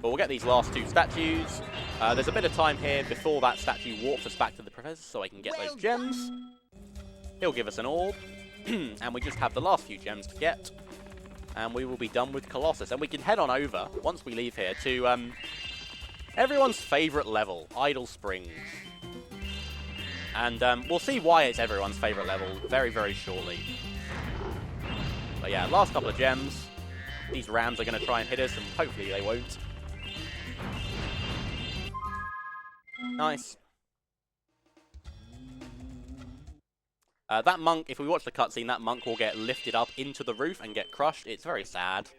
But we'll get these last 2 statues. There's a bit of time here before that statue warps us back to the professor so I can get those gems. He'll give us an orb. And we just have the last few gems to get. And we will be done with Colossus. And we can head on over, once we leave here, to everyone's favourite level, Idle Springs. And we'll see why it's everyone's favourite level very, very shortly. But yeah, last couple of gems. These rams are going to try and hit us, and hopefully they won't. Nice. That monk, if we watch the cutscene, that monk will get lifted up into the roof and get crushed. It's very sad,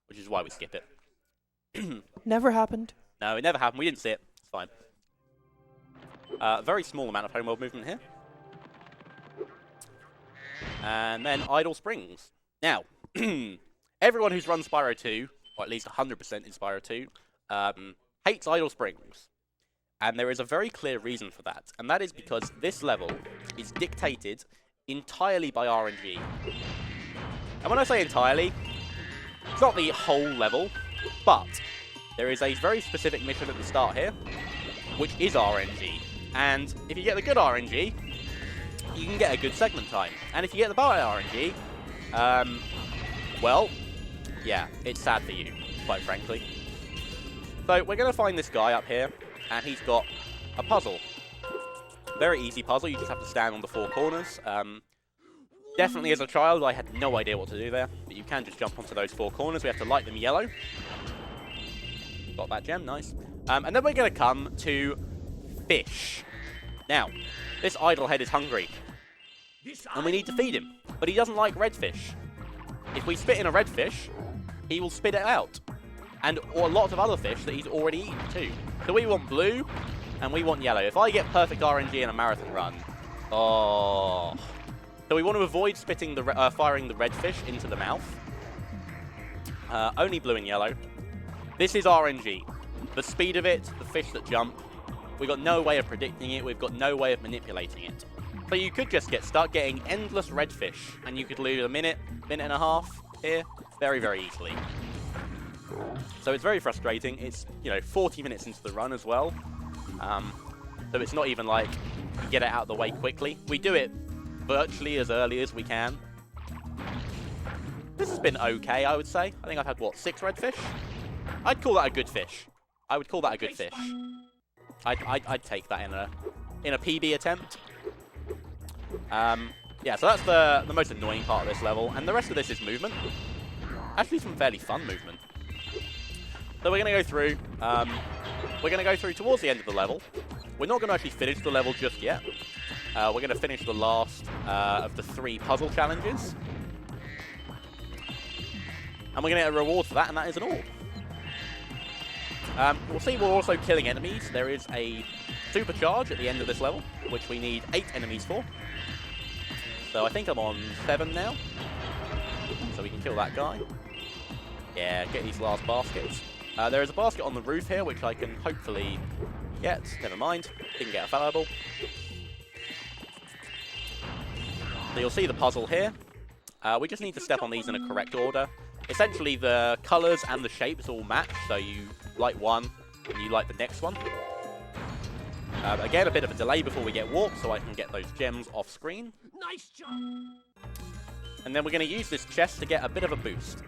which is why we skip it. Never happened. No, it never happened. We didn't see it. It's fine. Very small amount of homeworld movement here. And then Idle Springs. Now, everyone who's run Spyro 2, or at least 100% in Spyro 2, hates Idle Springs. And there is a very clear reason for that. And that is because this level is dictated entirely by RNG. And when I say entirely, it's not the whole level, but there is a very specific mission at the start here, which is RNG. And if you get the good RNG, you can get a good segment time. And if you get the bad RNG, well, yeah, it's sad for you, quite frankly. So we're going to find this guy up here, and he's got a puzzle. Very easy puzzle, you just have to stand on the 4 corners. Definitely as a child, I had no idea what to do there, but you can just jump onto those 4 corners. We have to light them yellow. Got that gem, nice. And then we're going to come to fish. Now, this idlehead is hungry, and we need to feed him, but he doesn't like red fish. If we spit in a red fish, he will spit it out. And or lots of other fish that he's already eaten too. So we want blue, and we want yellow. If I get perfect RNG in a marathon run, oh. So we want to avoid spitting the firing the red fish into the mouth. Only blue and yellow. This is RNG. The speed of it, the fish that jump. We've got no way of predicting it. We've got no way of manipulating it. So you could just start getting endless red fish, and you could lose a minute and a half here very, very easily. So it's very frustrating. It's, 40 minutes into the run as well. So it's not even like you get it out of the way quickly. We do it virtually as early as we can. This has been okay, I would say. I think I've had, 6 red fish? I'd call that a good fish. I would call that a good fish. I'd take that in a PB attempt. Yeah, so that's the most annoying part of this level. And the rest of this is movement. Actually, some fairly fun movement. So we're going to go through. We're going to go through towards the end of the level. We're not going to actually finish the level just yet. We're going to finish the last of the 3 puzzle challenges. And we're going to get a reward for that, and that is an orb. We'll see we're also killing enemies. There is a supercharge at the end of this level, which we need 8 enemies for. So I think I'm on 7 now. So we can kill that guy. Yeah, get these last baskets. There is a basket on the roof here, which I can hopefully get. Never mind. Didn't get a valuable. So you'll see the puzzle here. We just need to step on these in a correct order. Essentially, the colours and the shapes all match. So you light one, and you light the next one. Again, a bit of a delay before we get warped, so I can get those gems off screen. Nice job. And then we're going to use this chest to get a bit of a boost.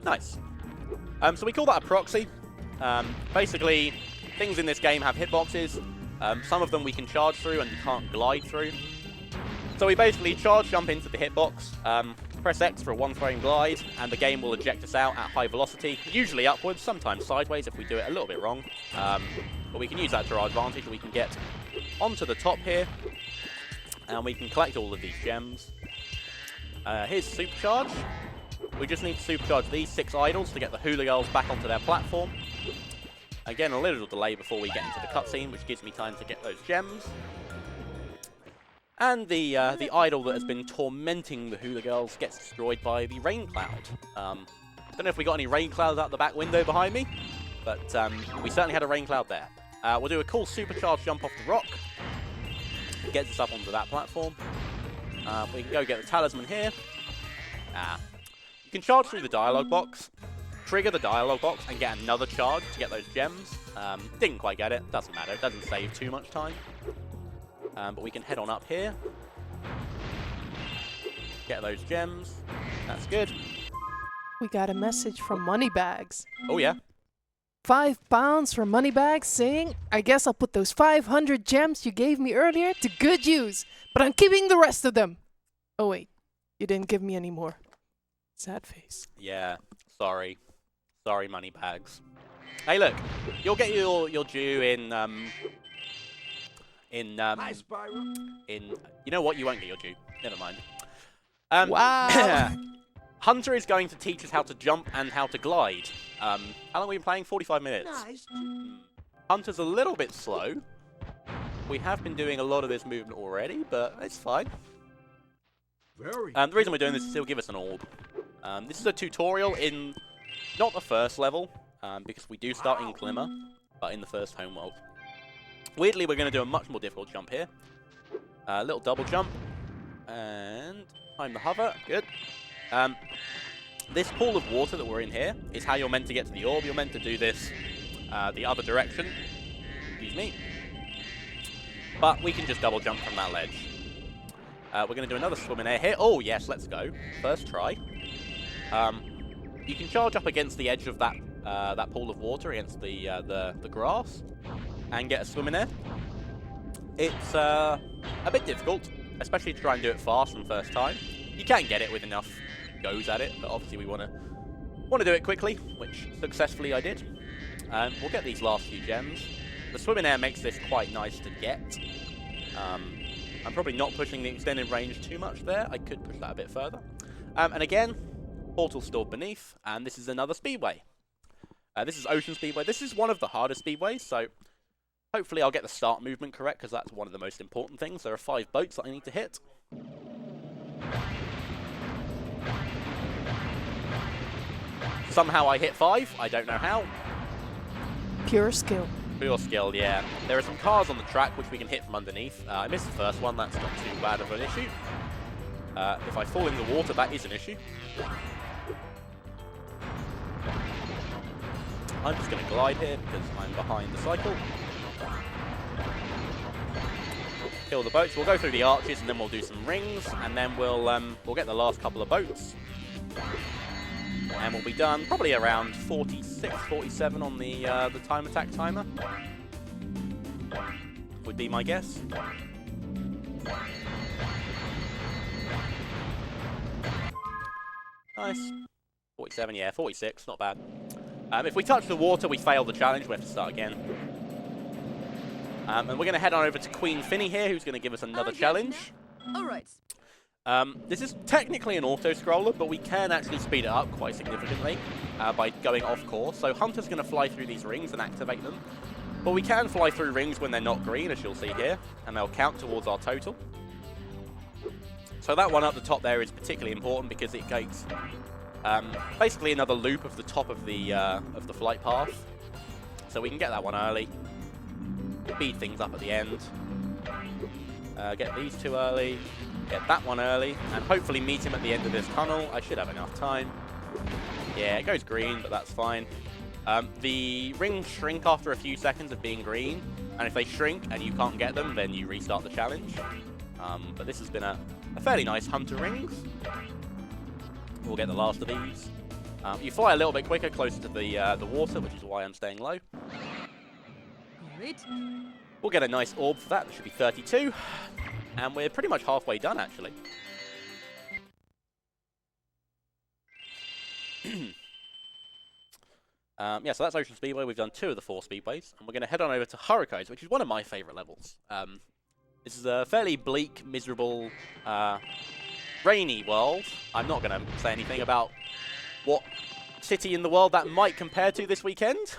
Nice. So we call that a proxy. Basically, things in this game have hitboxes. Some of them we can charge through and you can't glide through. So we basically charge jump into the hitbox, press X for a 1-frame glide, and the game will eject us out at high velocity, usually upwards, sometimes sideways if we do it a little bit wrong. But we can use that to our advantage. We can get onto the top here, and we can collect all of these gems. Here's Supercharge. We just need to supercharge these 6 idols to get the Hula Girls back onto their platform. Again, a little delay before we get into the cutscene, which gives me time to get those gems. And the idol that has been tormenting the Hula Girls gets destroyed by the rain cloud. Don't know if we got any rain clouds out the back window behind me, but we certainly had a rain cloud there. We'll do a cool supercharged jump off the rock. Gets us up onto that platform. We can go get the talisman here. You can charge through the dialogue box, trigger the dialogue box, and get another charge to get those gems. Didn't quite get it. Doesn't matter. It doesn't save too much time. But we can head on up here. Get those gems. That's good. We got a message from Moneybags. Oh, yeah. £5 from Moneybags saying, I guess I'll put those 500 gems you gave me earlier to good use, but I'm keeping the rest of them. Oh, wait. You didn't give me any more. Sad face. Yeah. Sorry. Sorry, Moneybags. Hey, look. You'll get your due in... Hi, Spyro. You know what? You won't get your due. Never mind. Wow. Hunter is going to teach us how to jump and how to glide. How long have we been playing? 45 minutes. Nice. Hunter's a little bit slow. We have been doing a lot of this movement already, but it's fine. Very. The reason we're doing this is he'll give us an orb. This is a tutorial in not the first level, because we do start in Glimmer, but in the first homeworld. Weirdly, we're going to do a much more difficult jump here. A little double jump. And time the hover. Good. This pool of water that we're in here is how you're meant to get to the orb. You're meant to do this the other direction. Excuse me. But we can just double jump from that ledge. We're going to do another swim in air here. Oh, yes, let's go. First try. You can charge up against the edge of that pool of water, against the grass, and get a swim in there. It's a bit difficult, especially to try and do it fast on first time. You can get it with enough goes at it, but obviously we want to do it quickly, which successfully I did. We'll get these last few gems. The swim in air makes this quite nice to get. I'm probably not pushing the extended range too much there. I could push that a bit further. And again, portal stored beneath, and this is another speedway. This is Ocean Speedway. This is one of the hardest speedways, so hopefully I'll get the start movement correct, because that's one of the most important things. There are 5 boats that I need to hit. Somehow I hit 5. I don't know how. Pure skill. Pure skill, yeah. There are some cars on the track which we can hit from underneath. I missed the first one. That's not too bad of an issue. If I fall in the water, that is an issue. I'm just going to glide here because I'm behind the cycle. Kill the boats. We'll go through the arches and then we'll do some rings, and then we'll get the last couple of boats. And we'll be done probably around 46, 47 on the time attack timer. Would be my guess. Nice. 47, yeah, 46, not bad. If we touch the water, we fail the challenge. We have to start again. And we're going to head on over to Queen Finny here, who's going to give us another challenge. All right. This is technically an auto-scroller, but we can actually speed it up quite significantly by going off course. So Hunter's going to fly through these rings and activate them. But we can fly through rings when they're not green, as you'll see here, and they'll count towards our total. So that one up the top there is particularly important because it takes basically another loop of the top of the flight path. So we can get that one early, speed things up at the end, get these 2 early, get that one early, and hopefully meet him at the end of this tunnel. I should have enough time. Yeah, it goes green, but that's fine. The rings shrink after a few seconds of being green, and if they shrink and you can't get them, then you restart the challenge. But this has been a fairly nice hunter rings. We'll get the last of these. You fly a little bit quicker, closer to the water, which is why I'm staying low. Great. We'll get a nice orb for that. That should be 32. And we're pretty much halfway done, actually. Yeah, so that's Ocean Speedway. We've done 2 of the 4 speedways. And we're going to head on over to Hurricanes, which is one of my favourite levels. This is a fairly bleak, miserable, rainy world. I'm not going to say anything about what city in the world that might compare to this weekend.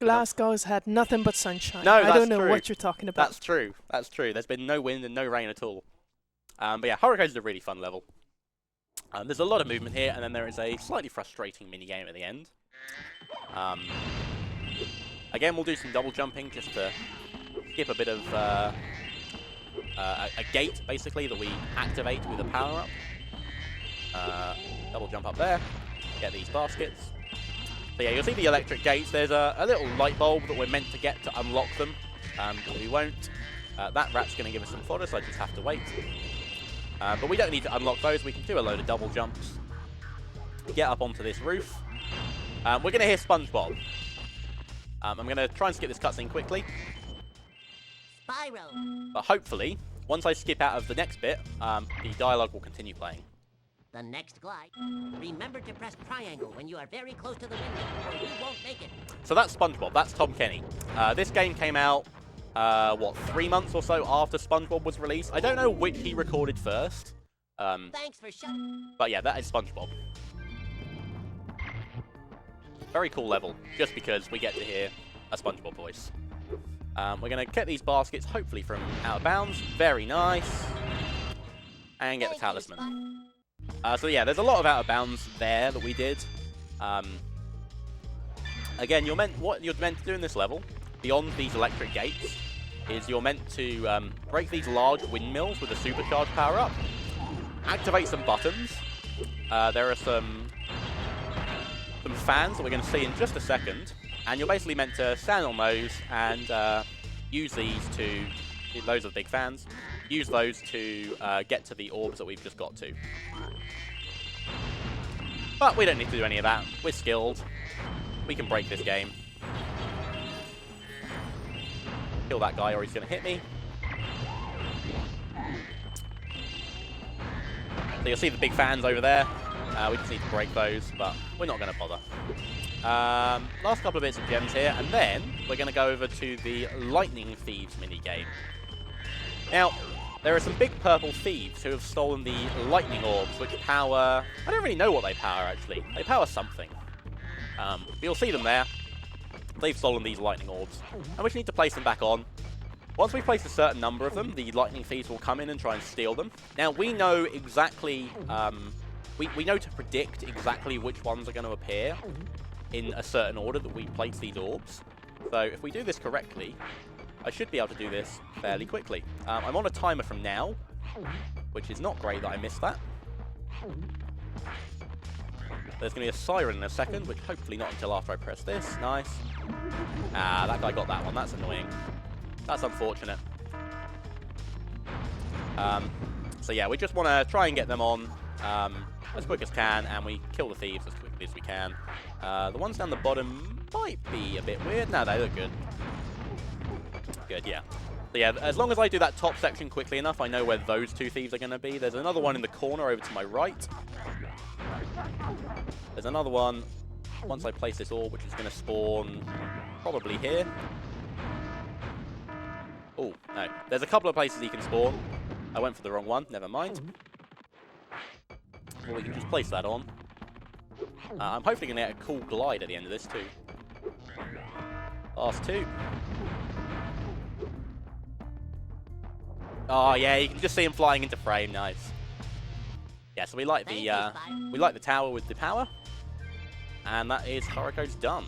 Glasgow's had nothing but sunshine. No, I that's don't know true. what you're talking about. That's true. That's true. There's been no wind and no rain at all. But yeah, Hurricanes is a really fun level. There's a lot of movement here, and then there is a slightly frustrating minigame at the end. Again, we'll do some double jumping just to skip a bit of a gate, basically, that we activate with a power-up. Double jump up there, get these baskets. So yeah, you'll see the electric gates. There's a little light bulb that we're meant to get to unlock them, but we won't. That rat's going to give us some fodder, so I just have to wait. But we don't need to unlock those. We can do a load of double jumps, get up onto this roof. We're going to hear SpongeBob. I'm going to try and skip this cutscene quickly. Spyro. But hopefully, once I skip out of the next bit, the dialogue will continue playing. The next glide. Remember to press triangle when you are very close to the window, or you won't make it. So that's SpongeBob. That's Tom Kenny. This game came out, what, 3 months or so after SpongeBob was released? I don't know which he recorded first. Thanks for shutting. But yeah, that is SpongeBob. Very cool level, just because we get to hear a SpongeBob voice. We're going to get these baskets, hopefully from out of bounds. Very nice. And get the talisman. So yeah, there's a lot of out of bounds there that we did. Again, what you're meant to do in this level, beyond these electric gates, is you're meant to break these large windmills with a supercharged power-up, activate some buttons. There are some fans that we're going to see in just a second, and you're basically meant to stand on those and use these to, those are the big fans, use those to get to the orbs that we've just got to. But we don't need to do any of that. We're skilled. We can break this game. Kill that guy or he's going to hit me. So you'll see the big fans over there. We just need to break those, but we're not going to bother. Last couple of bits of gems here, and then we're going to go over to the Lightning Thieves minigame. Now, there are some big purple thieves who have stolen the lightning orbs, which power... I don't really know what they power, actually. They power something. But you'll see them there. They've stolen these lightning orbs, and we just need to place them back on. Once we place a certain number of them, the lightning thieves will come in and try and steal them. Now, we know exactly... we know to predict exactly which ones are going to appear in a certain order that we place these orbs. So if we do this correctly, I should be able to do this fairly quickly. I'm on a timer from now, which is not great that I missed that. There's going to be a siren in a second, which hopefully not until after I press this. Nice. Ah, that guy got that one. That's annoying. That's unfortunate. So yeah, we just want to try and get them on as quick as can, and we kill the thieves as quickly as we can. The ones down the bottom might be a bit weird. No, they look good. Good, yeah. So yeah, as long as I do that top section quickly enough, I know where those two thieves are going to be. There's another one in the corner over to my right. There's another one once I place this orb, which is going to spawn probably here. Oh, no. There's a couple of places he can spawn. I went for the wrong one. Never mind. Well, we can just place that on. I'm hopefully going to get a cool glide at the end of this, too. Last two. Oh yeah, you can just see him flying into frame. Nice. Yeah, so we like the tower with the power, and that is Hurricane's done.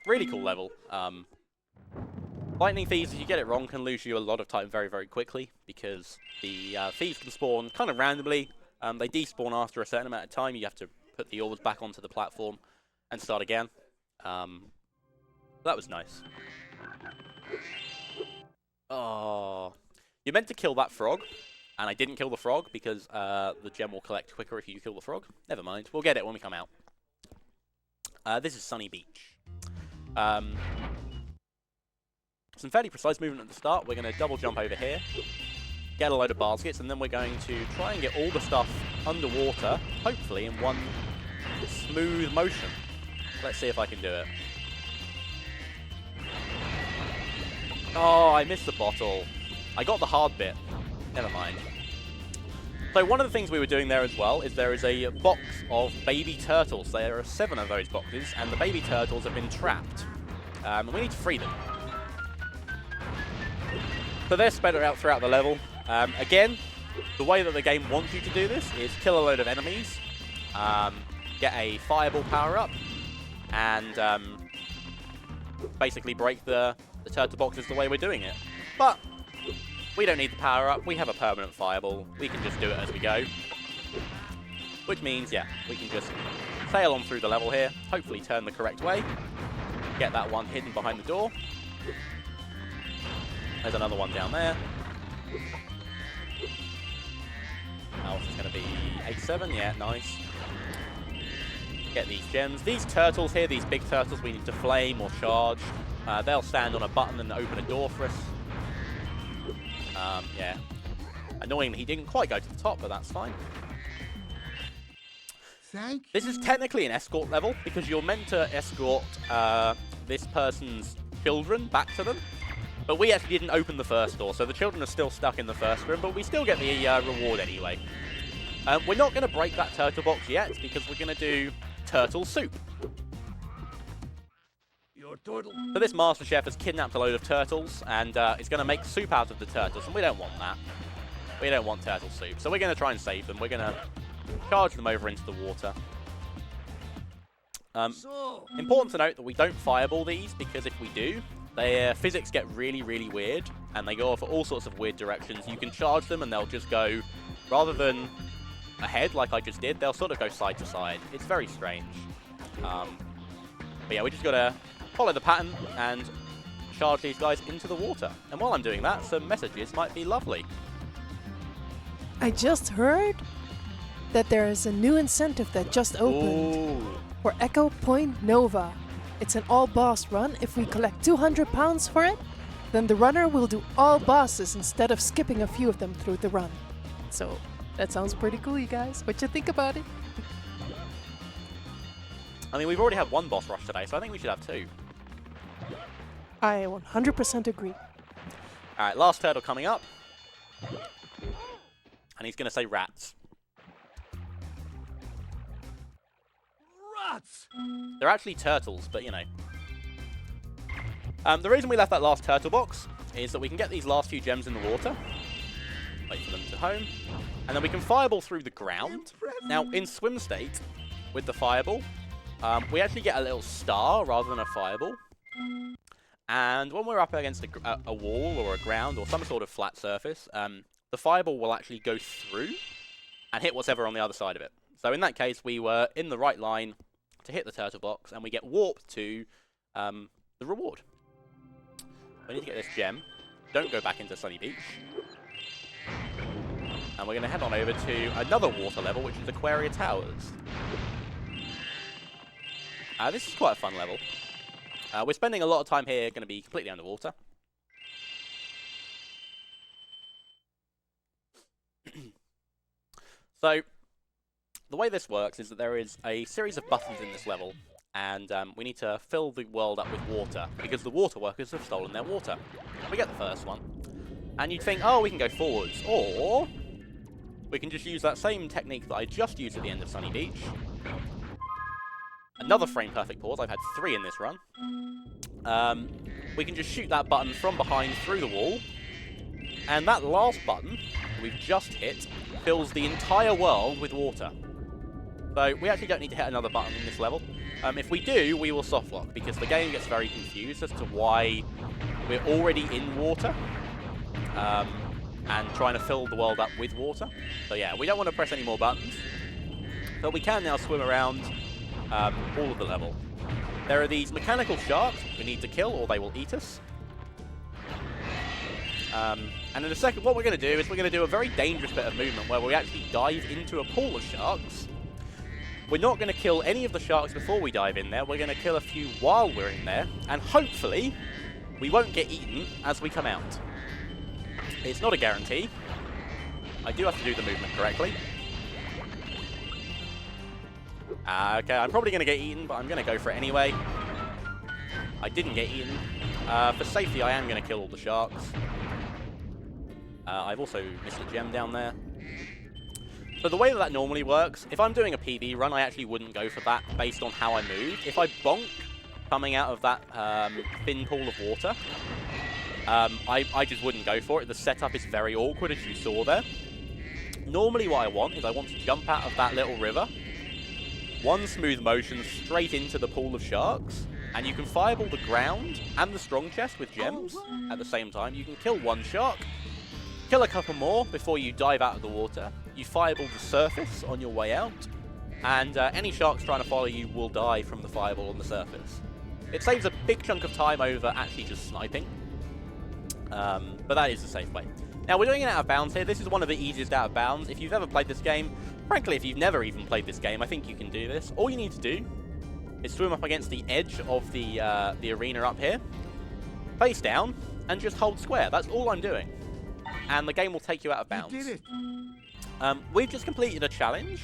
Really cool level. Lightning Thieves, if you get it wrong, can lose you a lot of time very, very quickly because the thieves can spawn kind of randomly. They despawn after a certain amount of time. You have to put the orbs back onto the platform. and start again. That was nice. Oh, you're meant to kill that frog, and I didn't kill the frog because the gem will collect quicker if you kill the frog. Never mind, we'll get it when we come out. This is Sunny Beach. Some fairly precise movement at the start. We're going to double jump over here, get a load of baskets, and then we're going to try and get all the stuff underwater, hopefully in one smooth motion. Let's see if I can do it. Oh, I missed the bottle. I got the hard bit. Never mind. So one of the things we were doing there as well is there is a box of baby turtles. There are 7 of those boxes, and the baby turtles have been trapped. And we need to free them. So they're spread out throughout the level. Again, the way that the game wants you to do this is kill a load of enemies, get a fireball power-up, and basically break the turtle boxes the way we're doing it. But we don't need the power-up. We have a permanent fireball. We can just do it as we go. Which means, yeah, we can just sail on through the level here, hopefully turn the correct way, get that one hidden behind the door. There's another one down there. Oh, it's going to be 8-7. Yeah, nice. Get these gems. These turtles here, these big turtles, we need to flame or charge. They'll stand on a button and open a door for us. Yeah. Annoyingly, he didn't quite go to the top, but that's fine. Thank you. This is technically an escort level, because you're meant to escort this person's children back to them. But we actually didn't open the first door, so the children are still stuck in the first room, but we still get the reward anyway. We're not going to break that turtle box yet, because we're going to do turtle soup. Your turtle. So this Master Chef has kidnapped a load of turtles, and is going to make soup out of the turtles, and we don't want that. We don't want turtle soup, so we're going to try and save them. We're going to charge them over into the water. Important to note that we don't fireball these, because if we do, their physics get really, really weird, and they go off all sorts of weird directions. You can charge them, and they'll just go, rather than ahead like I just did, they'll sort of go side to side. It's very strange. But yeah, we just got to follow the pattern and charge these guys into the water. And while I'm doing that, some messages might be lovely. I just heard that there is a new incentive that just opened for Echo Point Nova. It's an all-boss run. If we collect 200 pounds for it, then the runner will do all bosses instead of skipping a few of them through the run. So that sounds pretty cool, you guys. What you think about it? I mean, we've already had 1 boss rush today, so I think we should have 2. I 100% agree. Alright, last turtle coming up. And he's going to say rats. Rats! They're actually turtles, but you know. The reason we left that last turtle box is that we can get these last few gems in the water. Wait for them to home. And then we can fireball through the ground. Now, in swim state, with the fireball, we actually get a little star rather than a fireball. And when we're up against a wall or a ground or some sort of flat surface, the fireball will actually go through and hit whatever on the other side of it. So in that case, we were in the right line to hit the turtle box, and we get warped to the reward. We need to get this gem. Don't go back into Sunny Beach. And we're going to head on over to another water level, which is Aquaria Towers. This is quite a fun level. We're spending a lot of time here, going to be completely underwater. So, the way this works is that there is a series of buttons in this level, and we need to fill the world up with water, because the water workers have stolen their water. We get the first one, and you'd think, oh, we can go forwards, or we can just use that same technique that I just used at the end of Sunny Beach. Another frame-perfect pause. I've had 3 in this run. We can just shoot that button from behind through the wall, and that last button we've just hit fills the entire world with water. So we actually don't need to hit another button in this level. If we do, we will softlock, because the game gets very confused as to why we're already in water and trying to fill the world up with water. So yeah, we don't want to press any more buttons. But we can now swim around all of the level. There are these mechanical sharks we need to kill or they will eat us. And in a second, what we're going to do is we're going to do a very dangerous bit of movement where we actually dive into a pool of sharks. We're not going to kill any of the sharks before we dive in there. We're going to kill a few while we're in there. And hopefully, we won't get eaten as we come out. It's not a guarantee. I do have to do the movement correctly. Okay, I'm probably going to get eaten, but I'm going to go for it anyway. I didn't get eaten. For safety, I am going to kill all the sharks. I've also missed a gem down there. So the way that normally works, if I'm doing a PB run, I actually wouldn't go for that based on how I move. If I bonk coming out of that thin pool of water, I just wouldn't go for it. The setup is very awkward, as you saw there. Normally what I want is I want to jump out of that little river, one smooth motion straight into the pool of sharks, and you can fireball the ground and the strong chest with gems at the same time. You can kill one shark, kill a couple more before you dive out of the water. You fireball the surface on your way out, and any sharks trying to follow you will die from the fireball on the surface. It saves a big chunk of time over actually just sniping, but that is the safe way. Now, we're doing it out of bounds here. This is one of the easiest out of bounds. If you've ever played this game, frankly, if you've never even played this game, I think you can do this. All you need to do is swim up against the edge of the arena up here, face down, and just hold square. That's all I'm doing. And the game will take you out of bounds. You did it. We've just completed a challenge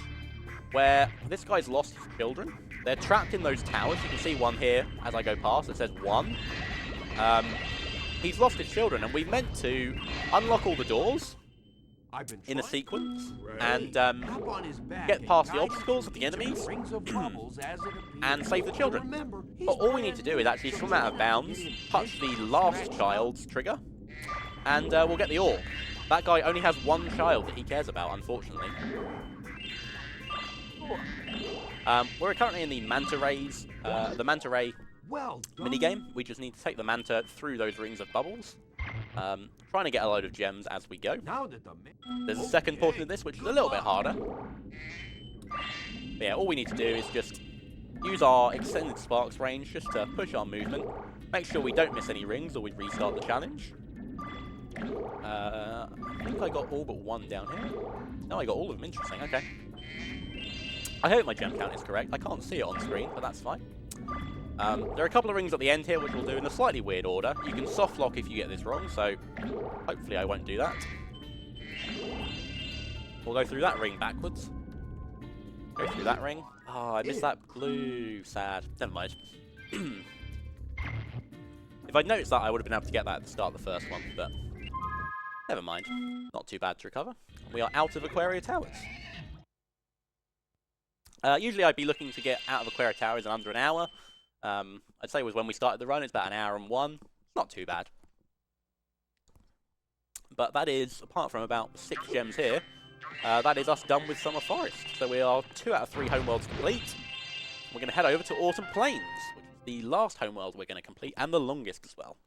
where this guy's lost his children. They're trapped in those towers. You can see one here as I go past. It says 1. He's lost his children, and we meant to unlock all the doors in a sequence and get past the obstacles of the enemies and save the children. But all we need to do is actually swim out of bounds, touch the last child's trigger, and we'll get the orb. That guy only has one child that he cares about, unfortunately. We're currently in the Manta Rays, the Manta Ray minigame. We just need to take the Manta through those rings of bubbles. Trying to get a load of gems as we go. There's a second portion of this which is a little bit harder. But yeah, all we need to do is just use our extended sparks range just to push our movement. Make sure we don't miss any rings or we restart the challenge. I think I got all but one down here. No, I got all of them. Interesting. Okay. I hope my gem count is correct. I can't see it on screen, but that's fine. There are a couple of rings at the end here, which we'll do in a slightly weird order. You can soft lock if you get this wrong, so hopefully I won't do that. We'll go through that ring backwards. Go through that ring. Oh, I missed that blue. Sad. Never mind. If I'd noticed that, I would have been able to get that at the start of the first one, but never mind. Not too bad to recover. We are out of Aquaria Towers. Usually I'd be looking to get out of Aquaria Towers in under an hour. I'd say it was when we started the run, it's about an hour and 1. It's not too bad. But that is, apart from about 6 gems here, that is us done with Summer Forest. So we are 2 out of 3 homeworlds complete. We're going to head over to Autumn Plains, which is the last homeworld we're going to complete, and the longest as well.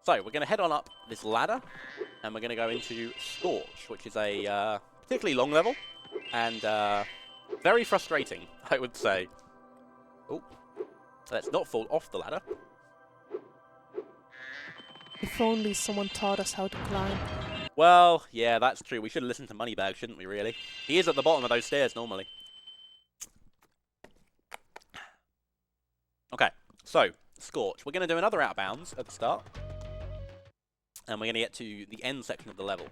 So, we're going to head on up this ladder, and we're going to go into Scorch, which is a particularly long level, and very frustrating, I would say. Oh, let's not fall off the ladder. If only someone taught us how to climb. Well, yeah, that's true. We should have listened to Moneybag, shouldn't we, really? He is at the bottom of those stairs, normally. Okay, so, Scorch. We're going to do another out of bounds at the start. And we're going to get to the end section of the level.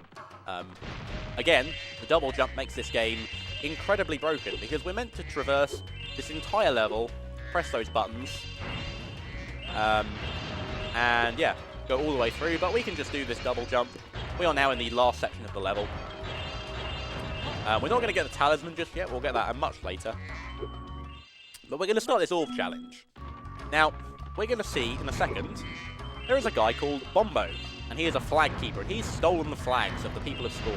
Again, the double jump makes this game incredibly broken, because we're meant to traverse this entire level, press those buttons, and yeah, go all the way through, but we can just do this double jump. We are now in the last section of the level. We're not going to get the talisman just yet, we'll get that much later. But we're going to start this orb challenge. Now, we're going to see in a second, there is a guy called Bombo. And he is a flag keeper, and he's stolen the flags of the people of Scorch.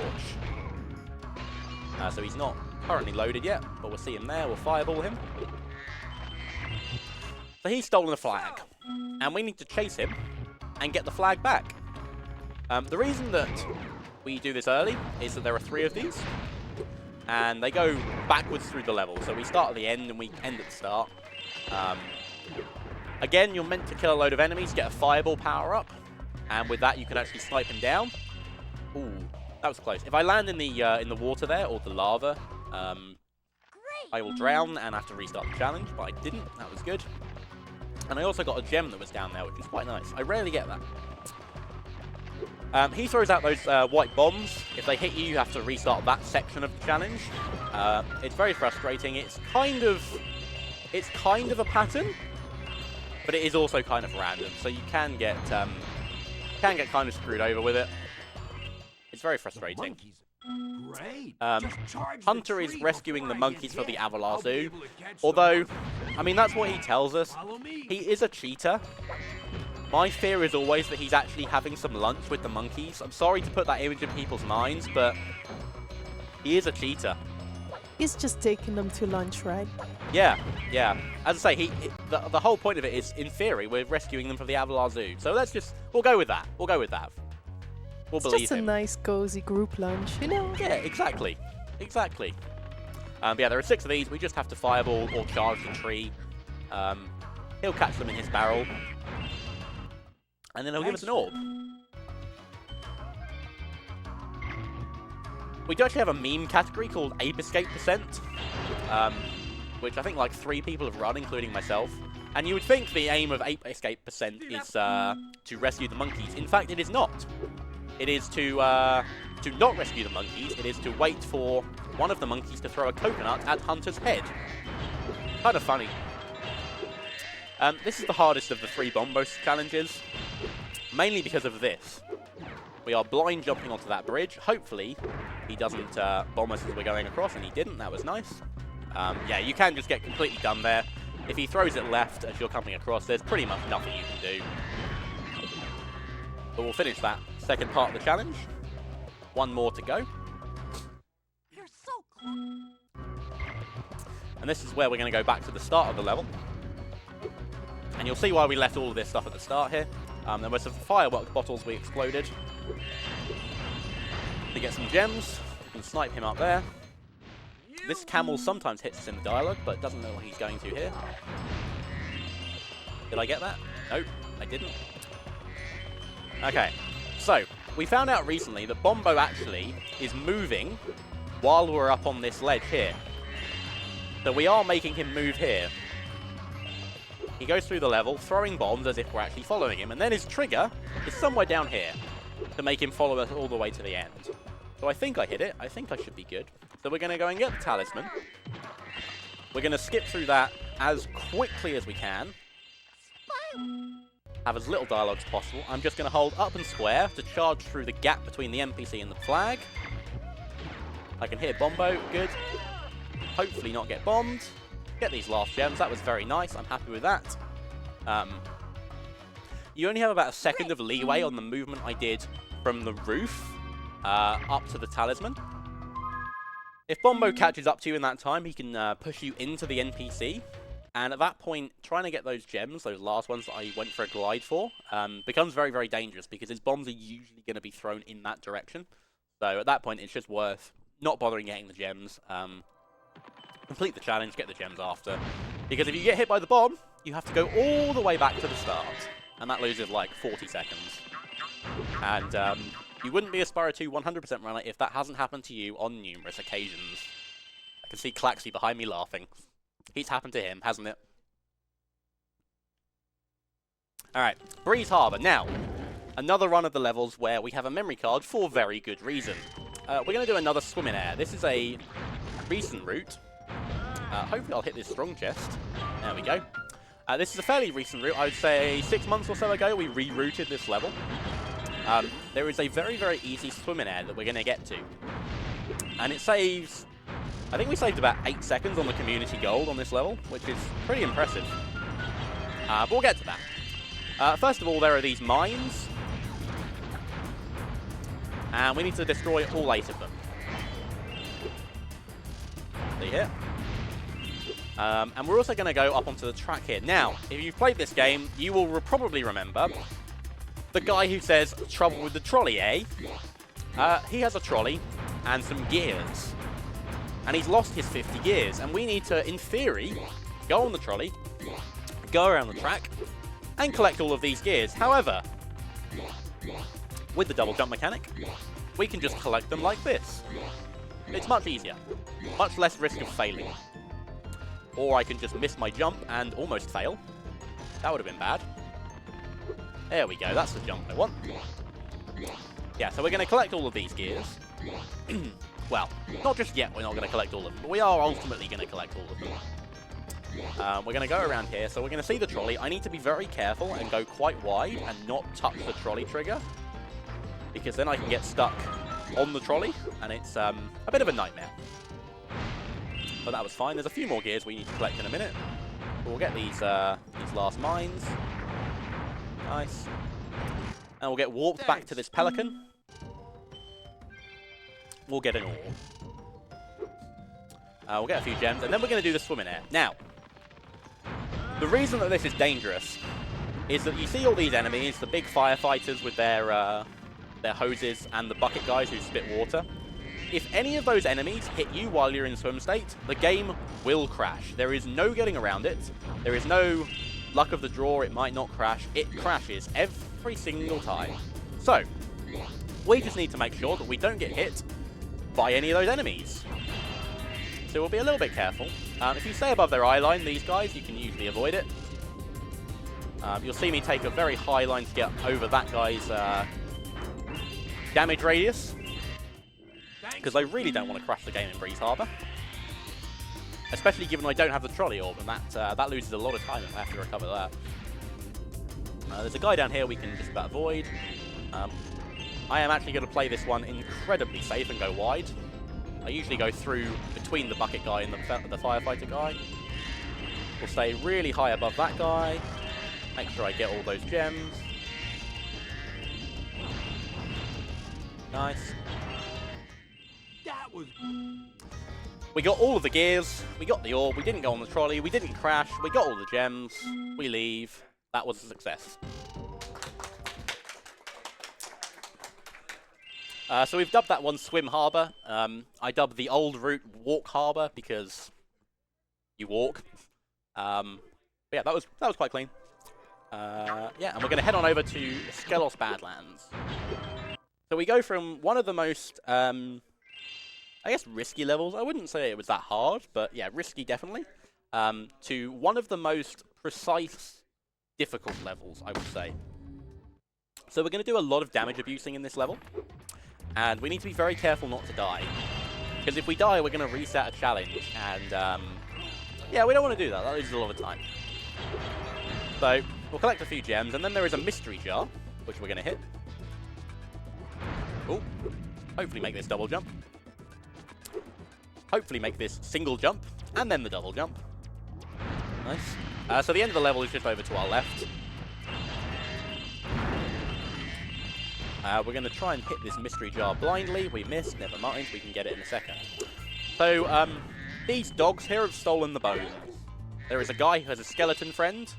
So he's not currently loaded yet, but we'll see him there, we'll fireball him. So he's stolen a flag, and we need to chase him and get the flag back. The reason that we do this early is that there are 3 of these, and they go backwards through the level. So we start at the end and we end at the start. Again, you're meant to kill a load of enemies, get a fireball power up, and with that you can actually snipe him down. Ooh, that was close. If I land in the water there, or the lava, I will drown and have to restart the challenge, but I didn't. That was good. And I also got a gem that was down there, which was quite nice. I rarely get that. He throws out those white bombs. If they hit you, you have to restart that section of the challenge. It's very frustrating. It's kind of a pattern, but it is also kind of random. So you can get kind of screwed over with it. It's very frustrating. Great. Hunter is rescuing the monkeys for the Avalar Zoo. Although, I mean, that's what he tells us. He is a cheater. My fear is always that he's actually having some lunch with the monkeys. I'm sorry to put that image in people's minds, but he is a cheater. He's just taking them to lunch, right? Yeah, yeah. As I say, the whole point of it is, in theory, we're rescuing them for the Avalar Zoo. So we'll go with that. We'll go with that. We'll believe him. It's just a nice, cozy group lunch, you know? Yeah, exactly. Exactly. But yeah, there are 6 of these. We just have to fireball or charge the tree. He'll catch them in his barrel. And then he'll give us an orb. We do actually have a meme category called Ape Escape Percent, which I think like 3 people have run, including myself. And you would think the aim of Ape Escape Percent is to rescue the monkeys. In fact, it is not. It is to not rescue the monkeys. It is to wait for one of the monkeys to throw a coconut at Hunter's head. Kind of funny. This is the hardest of the 3 Bombo challenges, mainly because of this. We are blind jumping onto that bridge. Hopefully, he doesn't bomb us as we're going across, and he didn't. That was nice. Yeah, you can just get completely done there. If he throws it left as you're coming across, there's pretty much nothing you can do. But we'll finish that second part of the challenge. 1 more to go. You're so close. And this is where we're going to go back to the start of the level. And you'll see why we left all of this stuff at the start here. There were some firework bottles we exploded. To get some gems, you can snipe him up there. This camel sometimes hits us in the dialogue, but doesn't know what he's going to here. Did I get that? Nope, I didn't. Okay, so we found out recently that Bombo actually is moving while we're up on this ledge here. So we are making him move here. He goes through the level, throwing bombs as if we're actually following him, and then his trigger is somewhere down here to make him follow us all the way to the end. So I think I hit it. I think I should be good. So we're going to go and get the talisman. We're going to skip through that as quickly as we can. Have as little dialogue as possible. I'm just going to hold up and square to charge through the gap between the NPC and the flag. I can hear Bombo. Good. Hopefully not get bombed. Get these last gems. That was very nice. I'm happy with that. You only have about a second of leeway on the movement I did from the roof up to the talisman. If Bombo catches up to you in that time, he can push you into the NPC. And at that point, trying to get those gems, those last ones that I went for a glide for, becomes very, very dangerous because his bombs are usually going to be thrown in that direction. So at that point, it's just worth not bothering getting the gems. Complete the challenge, get the gems after. Because if you get hit by the bomb, you have to go all the way back to the start. And that loses like 40 seconds. And you wouldn't be a Spyro 2 100% runner if that hasn't happened to you on numerous occasions. I can see Claxy behind me laughing. It's happened to him, hasn't it? Alright, Breeze Harbour. Now, another run of the levels where we have a memory card for very good reason. We're going to do another swim in air. This is a recent route. Hopefully I'll hit this strong chest. There we go. This is a fairly recent route. I would say 6 months or so ago we rerouted this level. There is a very, very easy swim in air that we're going to get to. And it saves... I think we saved about 8 seconds on the community gold on this level, which is pretty impressive. But we'll get to that. First of all, there are these mines. And we need to destroy all 8 of them. See here? And we're also going to go up onto the track here. Now, if you've played this game, you will probably remember the guy who says, "Trouble with the trolley, eh?" He has a trolley and some gears. And he's lost his 50 gears. And we need to, in theory, go on the trolley, go around the track, and collect all of these gears. However, with the double jump mechanic, we can just collect them like this. It's much easier. Much less risk of failing. Or I can just miss my jump and almost fail. That would have been bad. There we go, that's the jump I want. Yeah, so we're going to collect all of these gears. Well, not just yet we're not going to collect all of them, but we are ultimately going to collect all of them. We're going to go around here, so we're going to see the trolley. I need to be very careful and go quite wide and not touch the trolley trigger, because then I can get stuck on the trolley, and it's a bit of a nightmare. But that was fine. There's a few more gears we need to collect in a minute. We'll get these last mines. Nice. And we'll get warped back to this pelican. We'll get an ore. We'll get a few gems, and then we're going to do the swim in air. Now, the reason that this is dangerous is that you see all these enemies, the big firefighters with their hoses, and the bucket guys who spit water. If any of those enemies hit you while you're in swim state, the game will crash. There is no getting around it. There is no luck of the draw, it might not crash. It crashes every single time. So, we just need to make sure that we don't get hit by any of those enemies. So we'll be a little bit careful. If you stay above their eye line, these guys, you can usually avoid it. You'll see me take a very high line to get over that guy's damage radius, because I really don't want to crash the game in Breeze Harbour. Especially given I don't have the trolley orb, and that loses a lot of time if I have to recover that. There's a guy down here we can just about avoid. I am actually going to play this one incredibly safe and go wide. I usually go through between the bucket guy and the firefighter guy. We'll stay really high above that guy. Make sure I get all those gems. Nice. That was... We got all of the gears, we got the orb, we didn't go on the trolley, we didn't crash, we got all the gems, we leave. That was a success. So we've dubbed that one Swim Harbour. I dubbed the old route Walk Harbour because you walk. But yeah, that was quite clean. Yeah, and we're going to head on over to Skelos Badlands. So we go from one of the most, I guess, risky levels. I wouldn't say it was that hard, but yeah, risky definitely. To one of the most precise, difficult levels, I would say. So we're going to do a lot of damage abusing in this level. And we need to be very careful not to die. Because if we die, we're going to reset a challenge. And, yeah, we don't want to do that. That loses a lot of time. So, we'll collect a few gems. And then there is a mystery jar, which we're going to hit. Oh, hopefully make this double jump. Hopefully make this single jump. And then the double jump. Nice. So the end of the level is just over to our left. We're going to try and hit this mystery jar blindly. We missed. Never mind. We can get it in a second. So, these dogs here have stolen the bones. There is a guy who has a skeleton friend.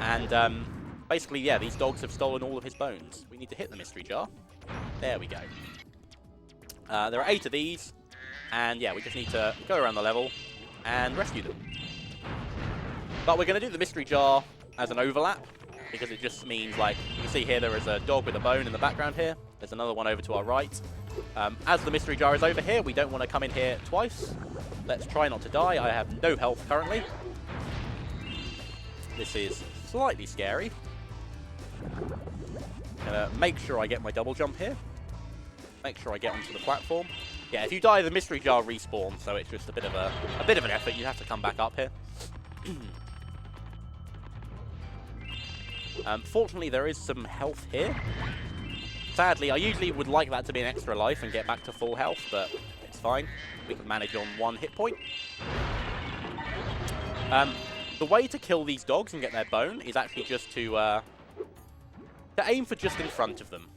And, basically, yeah, these dogs have stolen all of his bones. We need to hit the mystery jar. There we go. There are 8 of these. And, yeah, we just need to go around the level and rescue them. But we're going to do the mystery jar as an overlap, because it just means, like, you can see here there is a dog with a bone in the background here. There's another one over to our right. As the mystery jar is over here, we don't want to come in here twice. Let's try not to die. I have no health currently. This is slightly scary. Gonna make sure I get my double jump here. Make sure I get onto the platform. Yeah, if you die, the mystery jar respawns, so it's just a bit of an effort. You have to come back up here. Fortunately, there is some health here. Sadly, I usually would like that to be an extra life and get back to full health, but it's fine. We can manage on 1 hit point. The way to kill these dogs and get their bone is actually just to aim for just in front of them.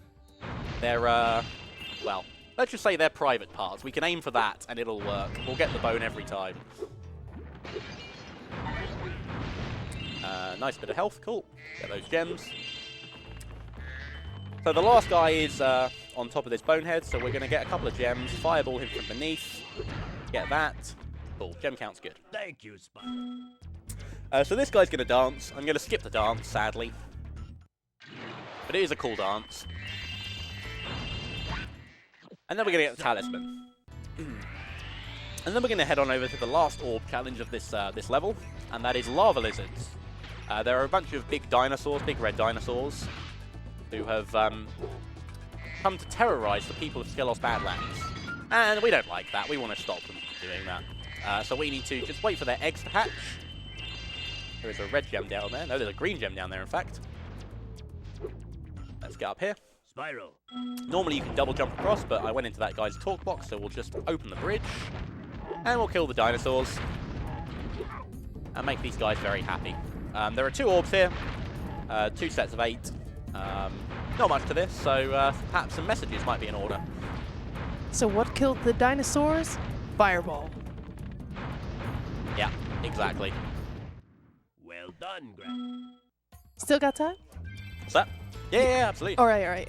They're, well, let's just say they're private parts. We can aim for that, and it'll work. We'll get the bone every time. Nice bit of health, cool. Get those gems. So the last guy is on on top of this bonehead, so we're going to get a couple of gems, fireball him from beneath, get that. Cool, gem count's good. Thank you, Spyro. So this guy's going to dance. I'm going to skip the dance, sadly. But it is a cool dance. And then we're going to get the talisman. And then we're going to head on over to the last orb challenge of this this level, and that is lava lizards. There are a bunch of big dinosaurs, big red dinosaurs, who have come to terrorize the people of Skelos Badlands. And we don't like that. We want to stop them from doing that. So we need to just wait for their eggs to hatch. There is a red gem down there. No, there's a green gem down there, in fact. Let's get up here. Spyro. Normally you can double jump across, but I went into that guy's talk box, so we'll just open the bridge. And we'll kill the dinosaurs. And make these guys very happy. There are 2 orbs here. 2 sets of 8. Not much to this, so perhaps some messages might be in order. So what killed the dinosaurs? Fireball. Yeah, exactly. Well done, Greg. Still got time? What's that? Yeah, absolutely. All right.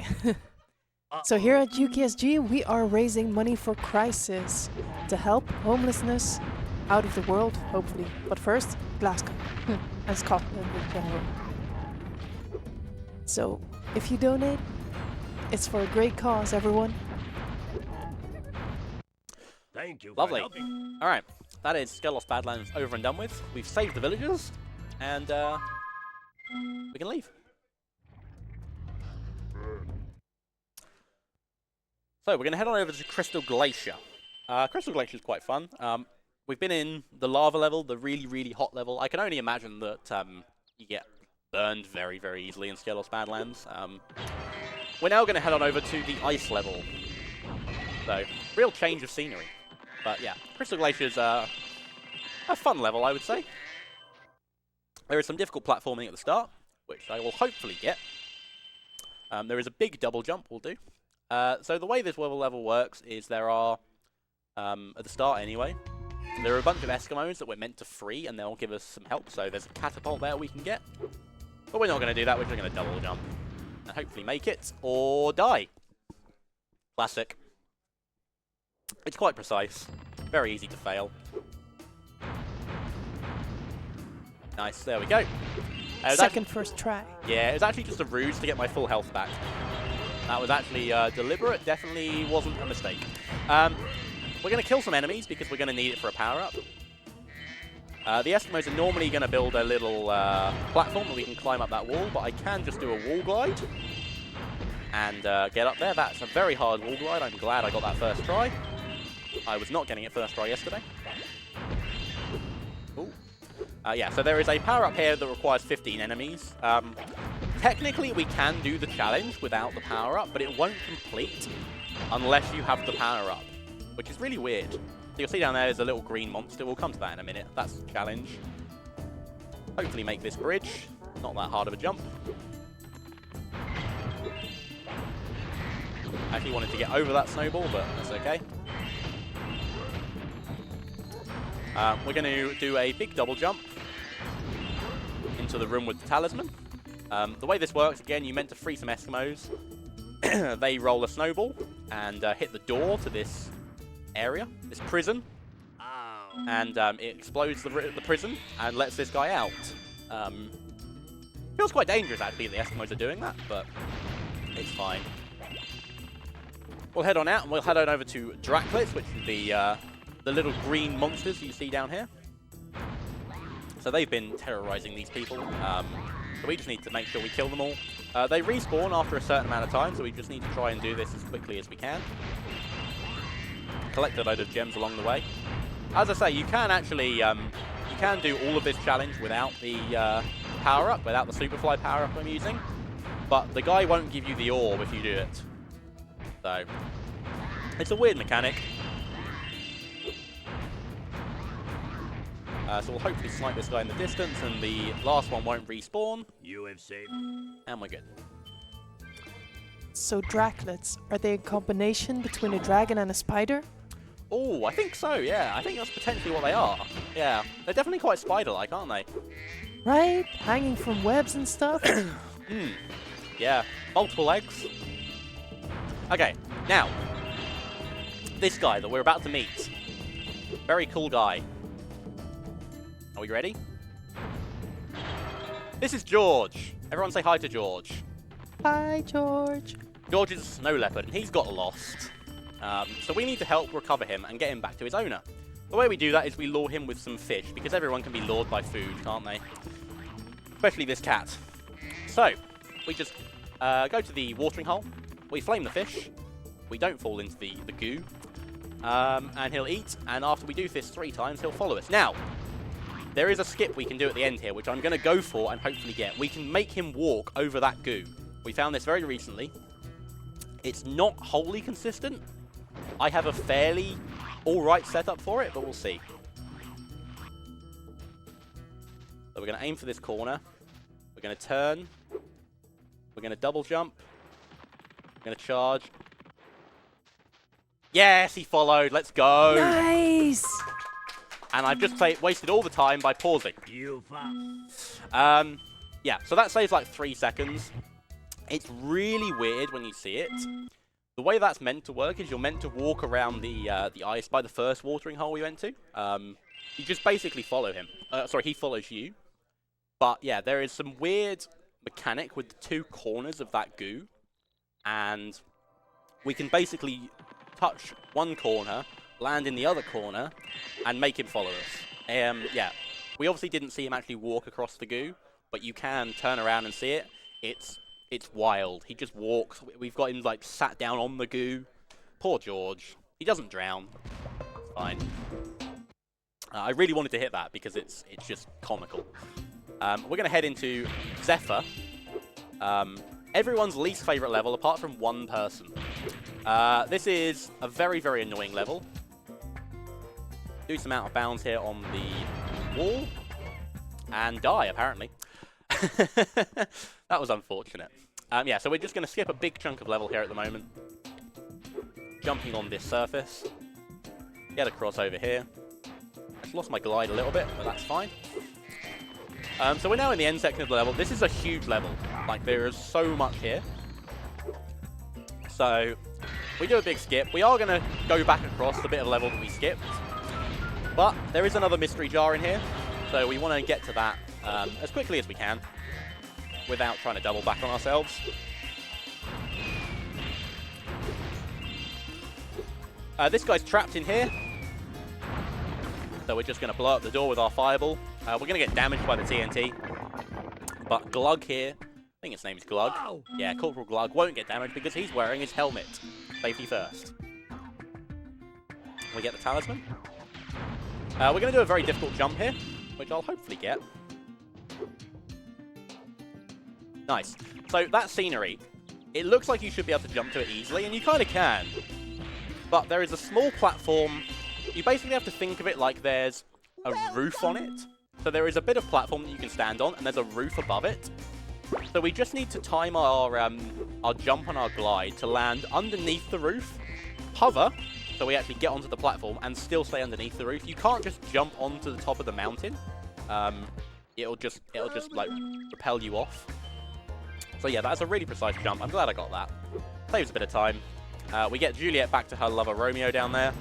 So here at UKSG, we are raising money for Crisis to help homelessness out of the world, hopefully. But first, Glasgow and Scotland in general. So if you donate, it's for a great cause, everyone. Thank you. Lovely. For helping. All right, that is Skelos Badlands over and done with. We've saved the villagers, and we can leave. So we're going to head on over to Crystal Glacier. Crystal Glacier is quite fun. We've been in the lava level, the really, really hot level. I can only imagine that you get burned very, very easily in Skelos Badlands. We're now going to head on over to the ice level. So, real change of scenery. But yeah, Crystal Glacier is a fun level, I would say. There is some difficult platforming at the start, which I will hopefully get. There is a big double jump we'll do. So the way this level works is there are, at the start anyway, there are a bunch of Eskimos that we're meant to free, and they'll give us some help. So there's a catapult there we can get. But we're not going to do that, we're just going to double jump. And hopefully make it, or die. Classic. It's quite precise. Very easy to fail. Nice, there we go. First try. Yeah, it was actually just a ruse to get my full health back. That was actually deliberate, definitely wasn't a mistake. We're going to kill some enemies because we're going to need it for a power-up. The Eskimos are normally going to build a little platform that we can climb up that wall, but I can just do a wall glide and get up there. That's a very hard wall glide. I'm glad I got that first try. I was not getting it first try yesterday. Ooh. Yeah, so there is a power-up here that requires 15 enemies. Technically, we can do the challenge without the power-up, but it won't complete unless you have the power-up, which is really weird. So you'll see down there is a little green monster. We'll come to that in a minute. That's the challenge. Hopefully make this bridge. Not that hard of a jump. I actually wanted to get over that snowball, but that's okay. We're going to do a big double jump into the room with the talisman. The way this works, again, you're meant to free some Eskimos. They roll a snowball and hit the door to this area, this prison. Ow. And it explodes the prison and lets this guy out. Feels quite dangerous, actually, the Eskimos are doing that, but it's fine. We'll head on out and we'll head on over to Draclets, which is the little green monsters you see down here. So they've been terrorizing these people. So we just need to make sure we kill them all. They respawn after a certain amount of time, so we just need to try and do this as quickly as we can. Collect a load of gems along the way. As I say, you can actually you can do all of this challenge without the power-up, without the Superfly power-up I'm using. But the guy won't give you the orb if you do it. So it's a weird mechanic. So we'll hopefully snipe this guy in the distance, and the last one won't respawn. You have saved. And we're good. So Draclets, are they a combination between a dragon and a spider? Oh, I think so, yeah. I think that's potentially what they are. Yeah, they're definitely quite spider-like, aren't they? Right? Hanging from webs and stuff? Yeah, multiple legs. Okay, now, this guy that we're about to meet. Very cool guy. Are we ready? This is George. Everyone say hi to George. Hi, George. George is a snow leopard, and he's got lost. So we need to help recover him and get him back to his owner. The way we do that is we lure him with some fish, because everyone can be lured by food, can't they? Especially this cat. So, we just go to the watering hole, we flame the fish, we don't fall into the goo, and he'll eat, and after we do this 3 times, he'll follow us. Now, there is a skip we can do at the end here, which I'm going to go for and hopefully get. We can make him walk over that goo. We found this very recently. It's not wholly consistent. I have a fairly alright setup for it, but we'll see. So we're going to aim for this corner. We're going to turn. We're going to double jump. We're going to charge. Yes, he followed. Let's go. Nice. And I've just wasted all the time by pausing. You found. Yeah, so that saves like 3 seconds. It's really weird when you see it. The way that's meant to work is you're meant to walk around the ice by the first watering hole we went to. You just basically follow him. Sorry, he follows you. But yeah, there is some weird mechanic with the 2 corners of that goo. And we can basically touch one corner, land in the other corner, and make him follow us. Yeah, we obviously didn't see him actually walk across the goo, but you can turn around and see it. It's wild. He just walks. We've got him like sat down on the goo. Poor George. He doesn't drown. It's fine. I really wanted to hit that because it's just comical. We're going to head into Zephyr. Everyone's least favourite level apart from one person. This is a very, very annoying level. Do some out of bounds here on the wall. And die, apparently. That was unfortunate. Yeah, so we're just going to skip a big chunk of level here at the moment. Jumping on this surface. Get across over here. I've lost my glide a little bit, but that's fine. So we're now in the end section of the level. This is a huge level. Like, there is so much here. So, we do a big skip. We are going to go back across the bit of level that we skipped. But there is another mystery jar in here. So we want to get to that as quickly as we can, without trying to double back on ourselves. This guy's trapped in here. So we're just going to blow up the door with our fireball. We're going to get damaged by the TNT. But Glug here, I think his name is Glug. Wow. Yeah, Corporal Glug won't get damaged because he's wearing his helmet. Safety first. We get the talisman. We're going to do a very difficult jump here, which I'll hopefully get. Nice. So that scenery, it looks like you should be able to jump to it easily, and you kind of can. But there is a small platform. You basically have to think of it like there's a roof on it. So there is a bit of platform that you can stand on, and there's a roof above it. So we just need to time our jump and our glide to land underneath the roof, hover, so we actually get onto the platform and still stay underneath the roof. You can't just jump onto the top of the mountain. It'll just like repel you off. So yeah, that's a really precise jump. I'm glad I got that. Saves a bit of time. We get Juliet back to her lover Romeo down there.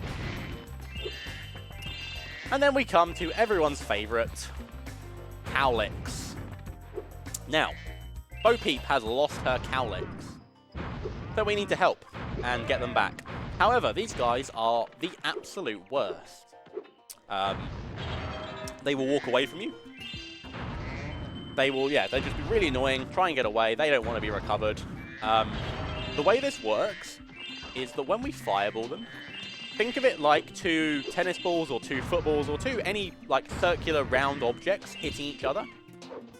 And then we come to everyone's favourite, Cowlicks. Now, Bo Peep has lost her Cowlicks. So we need to help and get them back. However, these guys are the absolute worst. They will walk away from you. They will, yeah, they'll just be really annoying, try and get away. They don't want to be recovered. The way this works is that when we fireball them, think of it like 2 tennis balls or 2 footballs or 2 any like circular round objects hitting each other.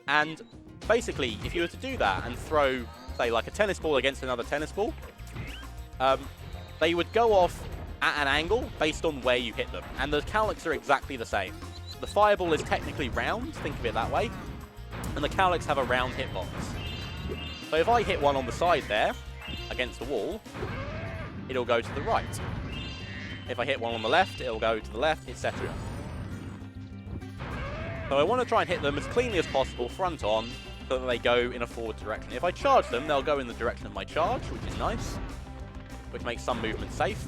And basically, if you were to do that and throw, say, like a tennis ball against another tennis ball, they would go off at an angle based on where you hit them. And the Cowlicks are exactly the same. The fireball is technically round, think of it that way, and the Cowlicks have a round hitbox. So if I hit one on the side there, against the wall, it'll go to the right. If I hit one on the left, it'll go to the left, etc. So I want to try and hit them as cleanly as possible, front on, so that they go in a forward direction. If I charge them, they'll go in the direction of my charge, which is nice. which makes some movement safe.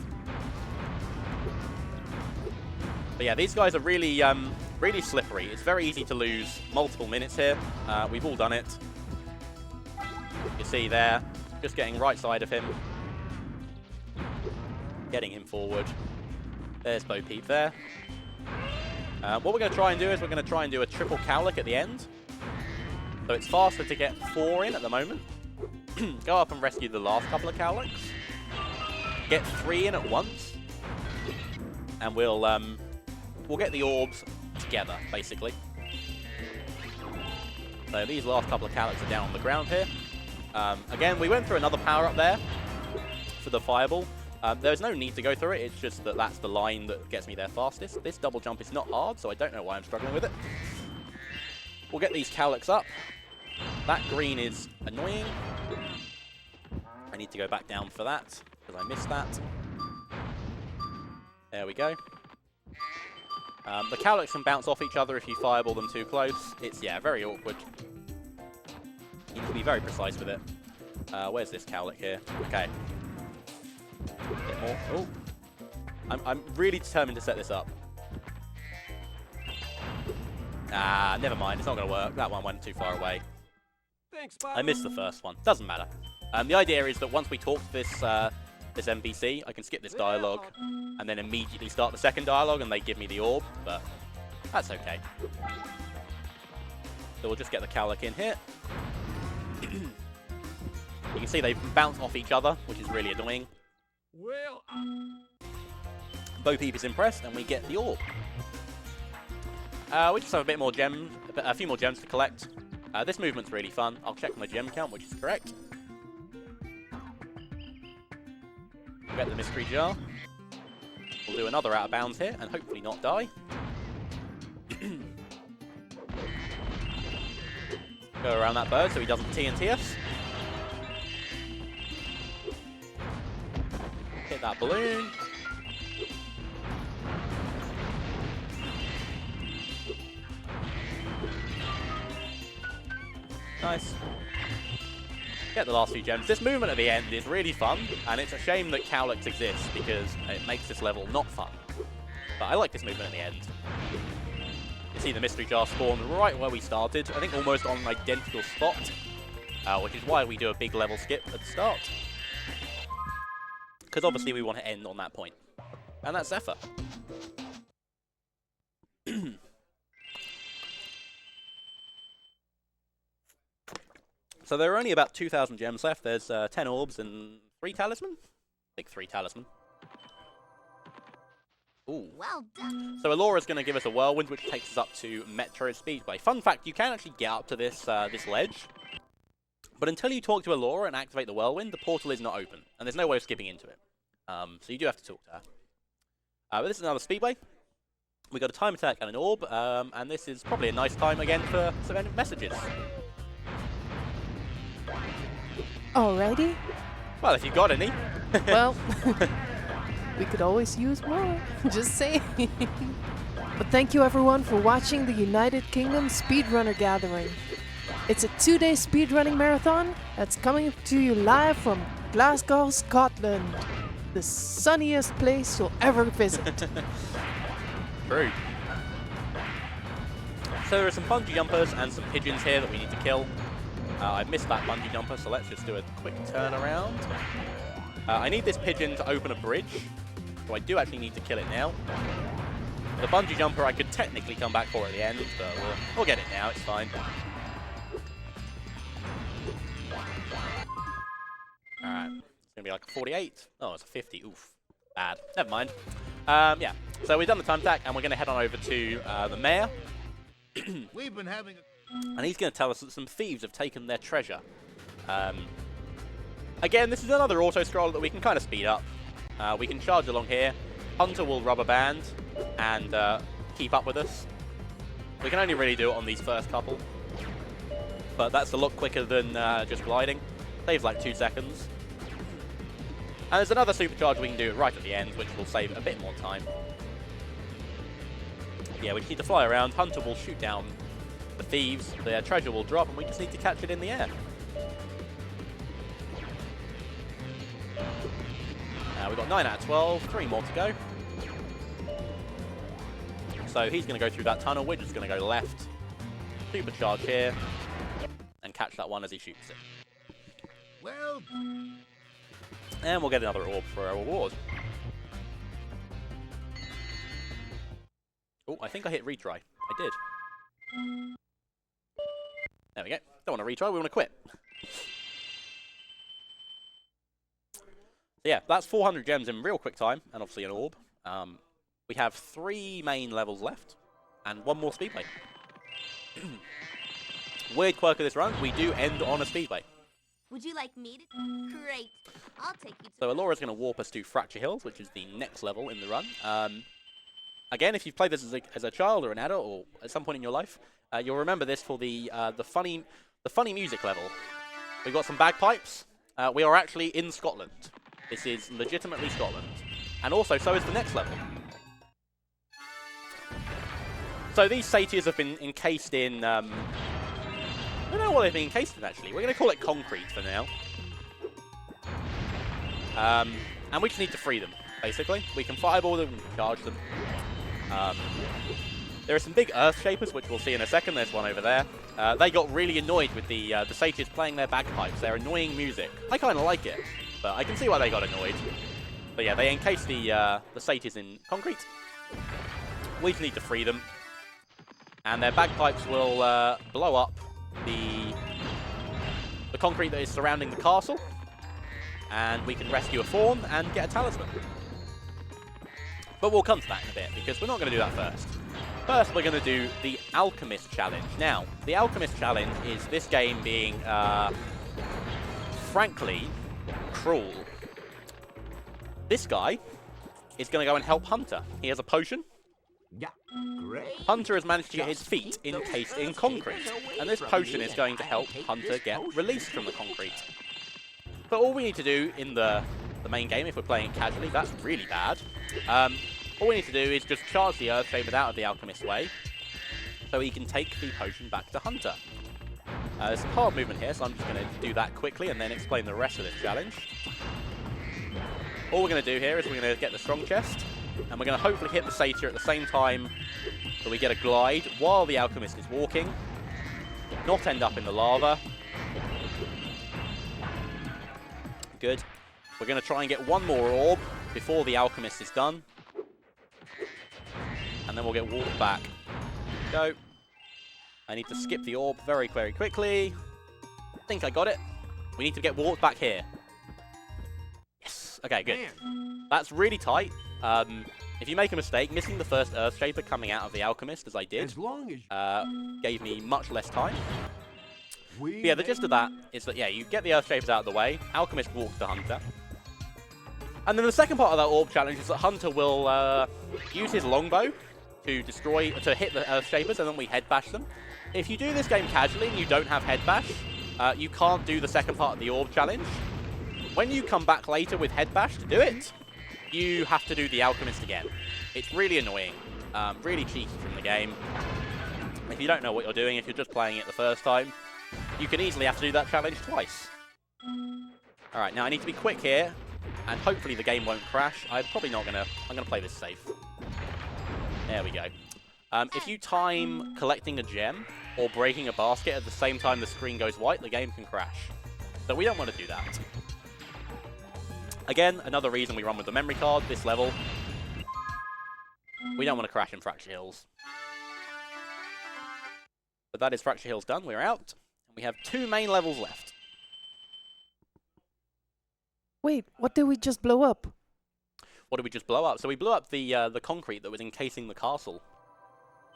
But yeah, these guys are really, really slippery. It's very easy to lose multiple minutes here. We've all done it. You see there, just getting right side of him. Getting him forward. There's Bo Peep there. What we're going to try and do is we're going to try and do a triple cowlick at the end. So it's faster to get 4 in at the moment. Go up and rescue the last couple of cowlicks. Get 3 in at once. And we'll get the orbs together, basically. So these last couple of cowlicks are down on the ground here. Again, we went through another power up there for the fireball. There's no need to go through it, it's just that that's the line that gets me there fastest. This double jump is not hard, so I don't know why I'm struggling with it. We'll get these cowlicks up. That green is annoying. I need to go back down for that, because I missed that. There we go. The cowlicks can bounce off each other if you fireball them too close. It's, yeah, very awkward. You need to be very precise with it. Where's this cowlick here? Okay. Get more. Oh. I'm really determined to set this up. Ah, never mind. It's not going to work. That one went too far away. Thanks, Spyro. I missed the first one. Doesn't matter. The idea is that once we talk to this NPC, I can skip this dialogue and then immediately start the second dialogue and they give me the orb, but that's okay. So we'll just get the cowlick in here. You can see they bounce off each other, which is really annoying. Well, Bo Peep is impressed, and we get the orb. We just have a bit more gems, a few more gems to collect. This movement's really fun. I'll check my gem count, which is correct. We'll get the mystery jar. We'll do another out of bounds here, and hopefully not die. Go around that bird so he doesn't TNT us. Hit that balloon. Nice. Get the last few gems. This movement at the end is really fun, and it's a shame that cowlicks exist because it makes this level not fun. But I like this movement at the end. You see the mystery jar spawn right where we started, I think almost on an identical spot, which is why we do a big level skip at the start. Because obviously we want to end on that point. And that's Zephyr. So there are only about 2,000 gems left. There's 10 orbs and 3 talisman? I think 3 talisman. Ooh. Well done. So Alora's going to give us a whirlwind, which takes us up to Metro Speedway. Fun fact, you can actually get up to this this ledge. But until you talk to Alora and activate the whirlwind, the portal is not open. And there's no way of skipping into it. So you do have to talk to her. But this is another Speedway. We got a time attack and an orb. And this is probably a nice time again for some messages. Alrighty. Well, if you've got any. Well, we could always use more. Just saying. But thank you everyone for watching the United Kingdom Speedrunner Gathering. It's a 2-day speedrunning marathon that's coming to you live from Glasgow, Scotland. The sunniest place you'll ever visit. True. So there are some bungee jumpers and some pigeons here that we need to kill. I missed that bungee jumper, so let's just do a quick turn around. I need this pigeon to open a bridge, so I do actually need to kill it now. The bungee jumper I could technically come back for at the end, but we'll get it now, it's fine. Alright, it's going to be like a 48. Oh, it's a 50. Oof. Bad. Never mind. Yeah, so we've done the time attack, and we're going to head on over to the mayor. we've been having a... And he's going to tell us that some thieves have taken their treasure. Again, this is another auto-scroller that we can kind of speed up. We can charge along here. Hunter will rubber band and keep up with us. We can only really do it on these first couple. But that's a lot quicker than just gliding. Saves like 2 seconds. And there's another supercharge we can do right at the end, which will save a bit more time. Yeah, we just need to fly around. Hunter will shoot down the thieves, their treasure will drop, and we just need to catch it in the air. We've got 9 out of 12, 3 more to go. So he's going to go through that tunnel. We're just going to go left, supercharge here, and catch that one as he shoots it. Well, And we'll get another orb for our reward. Oh, I think I hit retry. I did. There we go. Don't want to retry, we want to quit. So yeah, that's 400 gems in real quick time, and obviously an orb. We have 3 main levels left, and 1 more speedway. Weird quirk of this run, we do end on a speedway. Would you like me to? Great. I'll take you to. So Alora's going to warp us to Fracture Hills, which is the next level in the run. Again, if you've played this as a child or an adult, or at some point in your life, you'll remember this for the funny music level. We've got some bagpipes. We are actually in Scotland. This is legitimately Scotland, and also so is the next level. So these satyrs have been encased in. I don't know what they've been encased in actually. We're going to call it concrete for now. And we just need to free them, basically. We can fireball them, we can charge them. There are some big earth shapers, which we'll see in a second. There's one over there. They got really annoyed with the satyrs playing their bagpipes. They're annoying music. I kind of like it, but I can see why they got annoyed. But yeah, they encased the satyrs in concrete. We just need to free them. And their bagpipes will blow up the concrete that is surrounding the castle. And we can rescue a fawn and get a talisman. But we'll come to that in a bit, because we're not going to do that first. First, we're going to do the Alchemist Challenge. Now, the Alchemist Challenge is this game being, frankly, cruel. This guy is going to go and help Hunter. He has a potion. yeah, great. Hunter has managed to get his feet encased in concrete. And this potion is going to help Hunter get released from the concrete. But all we need to do in the main game, if we're playing it casually, that's really bad. All we need to do is just charge the Earth Shapers out of the Alchemist's way, so he can take the potion back to Hunter. There's some hard movement here, so I'm just going to do that quickly and then explain the rest of this challenge. All we're going to do here is we're going to get the strong chest, and we're going to hopefully hit the satyr at the same time that we get a glide while the Alchemist is walking, not end up in the lava. Good. We're going to try and get one more orb before the Alchemist is done. And then we'll get warped back. Go. I need to skip the orb very, very quickly. I think I got it. We need to get warped back here. Yes. Okay, good. Man. That's really tight. If you make a mistake, missing the first Earth Shaper coming out of the Alchemist, as I did, As long as gave me much less time. we But yeah, the gist of that is that, yeah, you get the Earth Shapers out of the way, Alchemist walks to Hunter. And then the second part of that orb challenge is that Hunter will use his longbow to hit the Earth Shapers, and then we head bash them. If you do this game casually and you don't have head bash, you can't do the second part of the orb challenge. When you come back later with head bash to do it, you have to do the Alchemist again. It's really annoying, really cheeky from the game. If you don't know what you're doing, if you're just playing it the first time, you can easily have to do that challenge twice. Alright, now I need to be quick here, and hopefully the game won't crash. I'm gonna play this safe. There we go. If you time collecting a gem or breaking a basket at the same time the screen goes white, the game can crash. So we don't want to do that. Again, another reason we run with the memory card, this level. We don't want to crash in Fracture Hills. But that is Fracture Hills done, we're out. And we have 2 main levels left. Wait, what did we just blow up? What did we just blow up? So we blew up the concrete that was encasing the castle.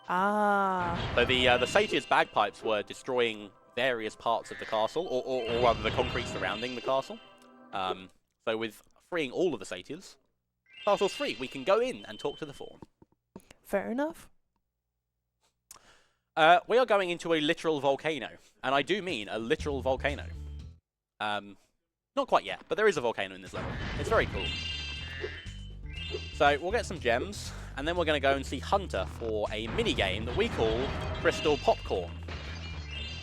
Ah. So the satyr's bagpipes were destroying various parts of the castle, or rather the concrete surrounding the castle. So with freeing all of the satyrs, castle's free. We can go in and talk to the fawn. Fair enough. We are going into a literal volcano, and I do mean a literal volcano. Not quite yet, but there is a volcano in this level. It's very cool. So we'll get some gems, and then we're going to go and see Hunter for a mini-game that we call Crystal Popcorn.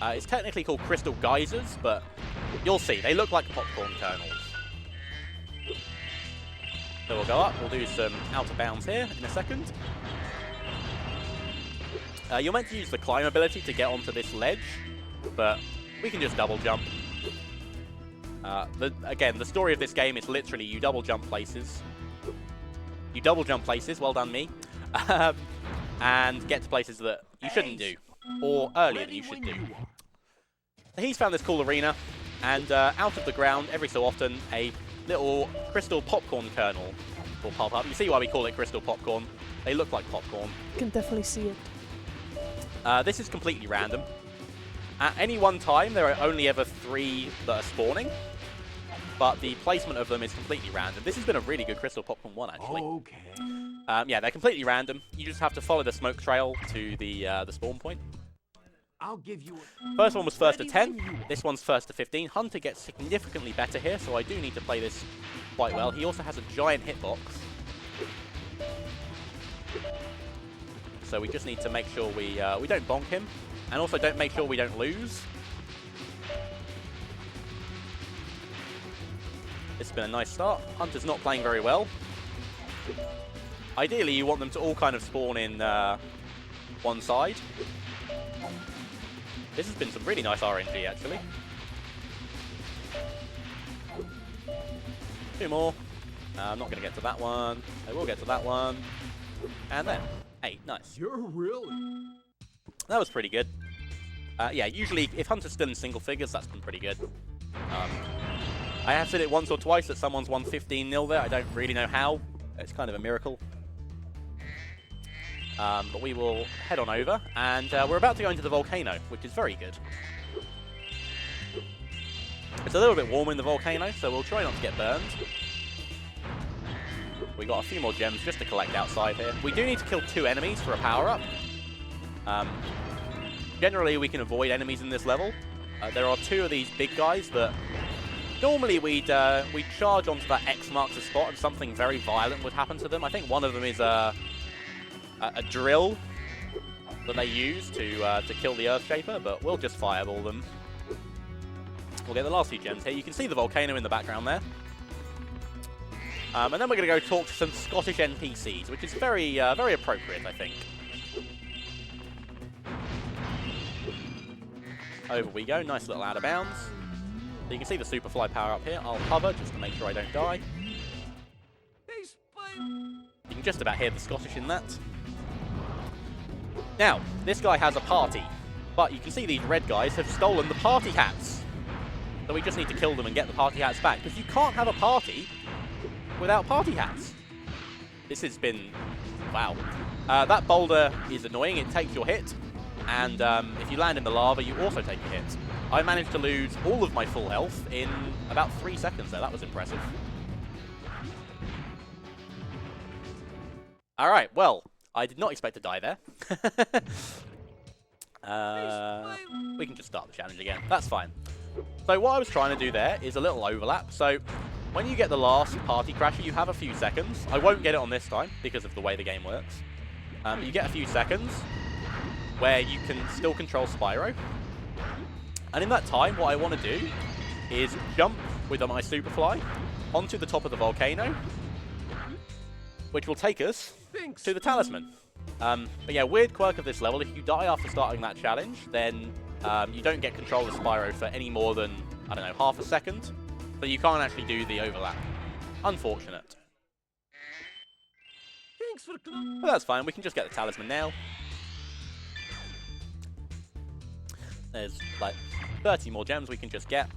It's technically called Crystal Geysers, but you'll see. They look like popcorn kernels. So we'll go up, we'll do some out of bounds here in a second. You're meant to use the climb ability to get onto this ledge, but we can just double jump. Again, the story of this game is literally you double jump places. You double jump places, well done me, and get to places that you shouldn't do, or earlier than you should do. So he's found this cool arena, and out of the ground, every so often, a little crystal popcorn kernel will pop up. You see why we call it crystal popcorn. They look like popcorn. You can definitely see it. This is completely random. At any one time, there are only ever 3 that are spawning, but the placement of them is completely random. This has been a really good crystal popcorn one, actually. Okay. Yeah, they're completely random. You just have to follow the smoke trail to the spawn point. I'll give you a... First one was first to 10. This one's first to 15. Hunter gets significantly better here, so I do need to play this quite well. He also has a giant hitbox. So we just need to make sure we don't bonk him, and also don't make sure we don't lose. This has been a nice start. Hunter's not playing very well. Ideally, you want them to all kind of spawn in one side. This has been some really nice RNG, actually. 2 more. I'm not going to get to that one. I will get to that one. And then 8. Nice. You're really... That was pretty good. Yeah, usually if Hunter's still in single figures, that's been pretty good. I have said it once or twice that someone's won 15-0 there. I don't really know how. It's kind of a miracle. But we will head on over, and we're about to go into the volcano, which is very good. It's a little bit warm in the volcano, so we'll try not to get burned. We got a few more gems just to collect outside here. We do need to kill 2 enemies for a power-up. Generally, we can avoid enemies in this level. There are 2 of these big guys that normally we'd charge onto that X marks the spot, and something very violent would happen to them. I think one of them is a drill that they use to kill the Earth Shaper, but we'll just fireball them. We'll get the last few gems here. You can see the volcano in the background there. And then we're going to go talk to some Scottish NPCs, which is very appropriate, I think. Over we go. Nice little out of bounds. So you can see the Superfly power up here. I'll hover just to make sure I don't die. You can just about hear the Scottish in that. Now, this guy has a party, but you can see these red guys have stolen the party hats. So we just need to kill them and get the party hats back, because you can't have a party without party hats. This has been... wow. That boulder is annoying. It takes your hit, and if you land in the lava, you also take a hit. I managed to lose all of my full health in about 3 seconds there. That was impressive. Alright, well, I did not expect to die there. We can just start the challenge again. That's fine. So what I was trying to do there is a little overlap. So when you get the last party crasher, you have a few seconds. I won't get it on this time because of the way the game works. You get a few seconds where you can still control Spyro. And in that time, what I want to do is jump with my Superfly onto the top of the volcano, which will take us to the talisman. But yeah, weird quirk of this level, if you die after starting that challenge, then you don't get control of Spyro for any more than, I don't know, half a second. So you can't actually do the overlap. Unfortunate. But that's fine, we can just get the talisman now. There's like 30 more gems we can just get.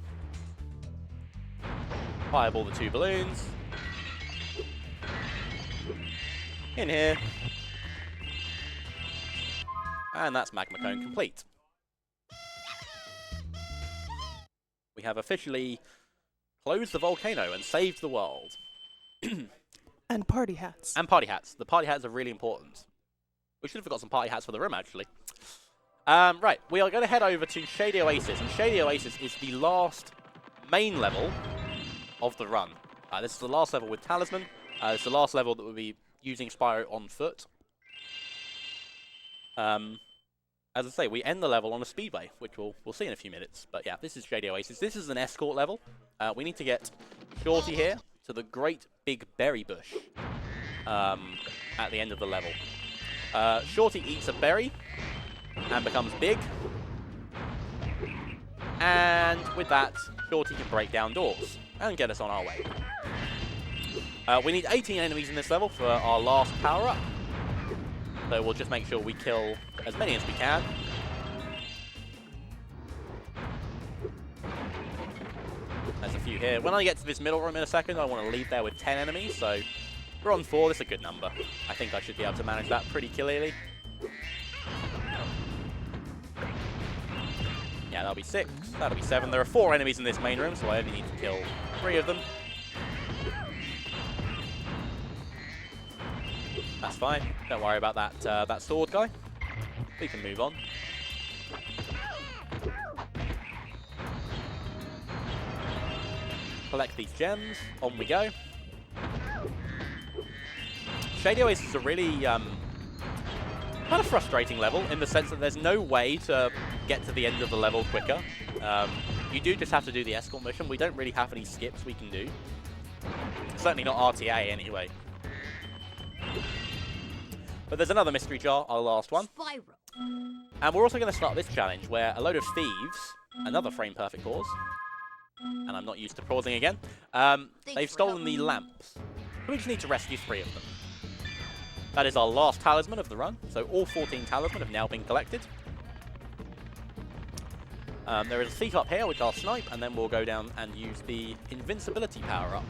Fireball the 2 balloons. In here. And that's Magma Cone complete. We have officially closed the volcano and saved the world. And party hats. And party hats. The party hats are really important. We should have got some party hats for the room, actually. Right, we are going to head over to Shady Oasis, and Shady Oasis is the last main level of the run. This is the last level with Talisman. It's the last level that we'll be using Spyro on foot. As I say, we end the level on a speedway, which we'll see in a few minutes. But yeah, this is Shady Oasis. This is an escort level. We need to get Shorty here to the great big berry bush at the end of the level. Shorty eats a berry and becomes big. And with that, Shorty can break down doors and get us on our way. We need 18 enemies in this level for our last power-up. So we'll just make sure we kill as many as we can. There's a few here. When I get to this middle room in a second, I want to leave there with 10 enemies, so we're on 4. This is a good number. I think I should be able to manage that pretty clearly. Yeah, that'll be 6. That'll be 7. There are 4 enemies in this main room, so I only need to kill 3 of them. That's fine. Don't worry about that that sword guy. We can move on. Collect these gems. On we go. Shady Oasis is a really kind of frustrating level in the sense that there's no way to get to the end of the level quicker. You do just have to do the escort mission. We don't really have any skips we can do. Certainly not RTA anyway. But there's another mystery jar, our last one. Spyro. And we're also going to start this challenge where a load of thieves, another frame perfect pause, and I'm not used to pausing again, they've stolen the lamps. We just need to rescue 3 of them. That is our last talisman of the run, so all 14 talisman have now been collected. There is a thief up here which I'll snipe, and then we'll go down and use the invincibility power-up.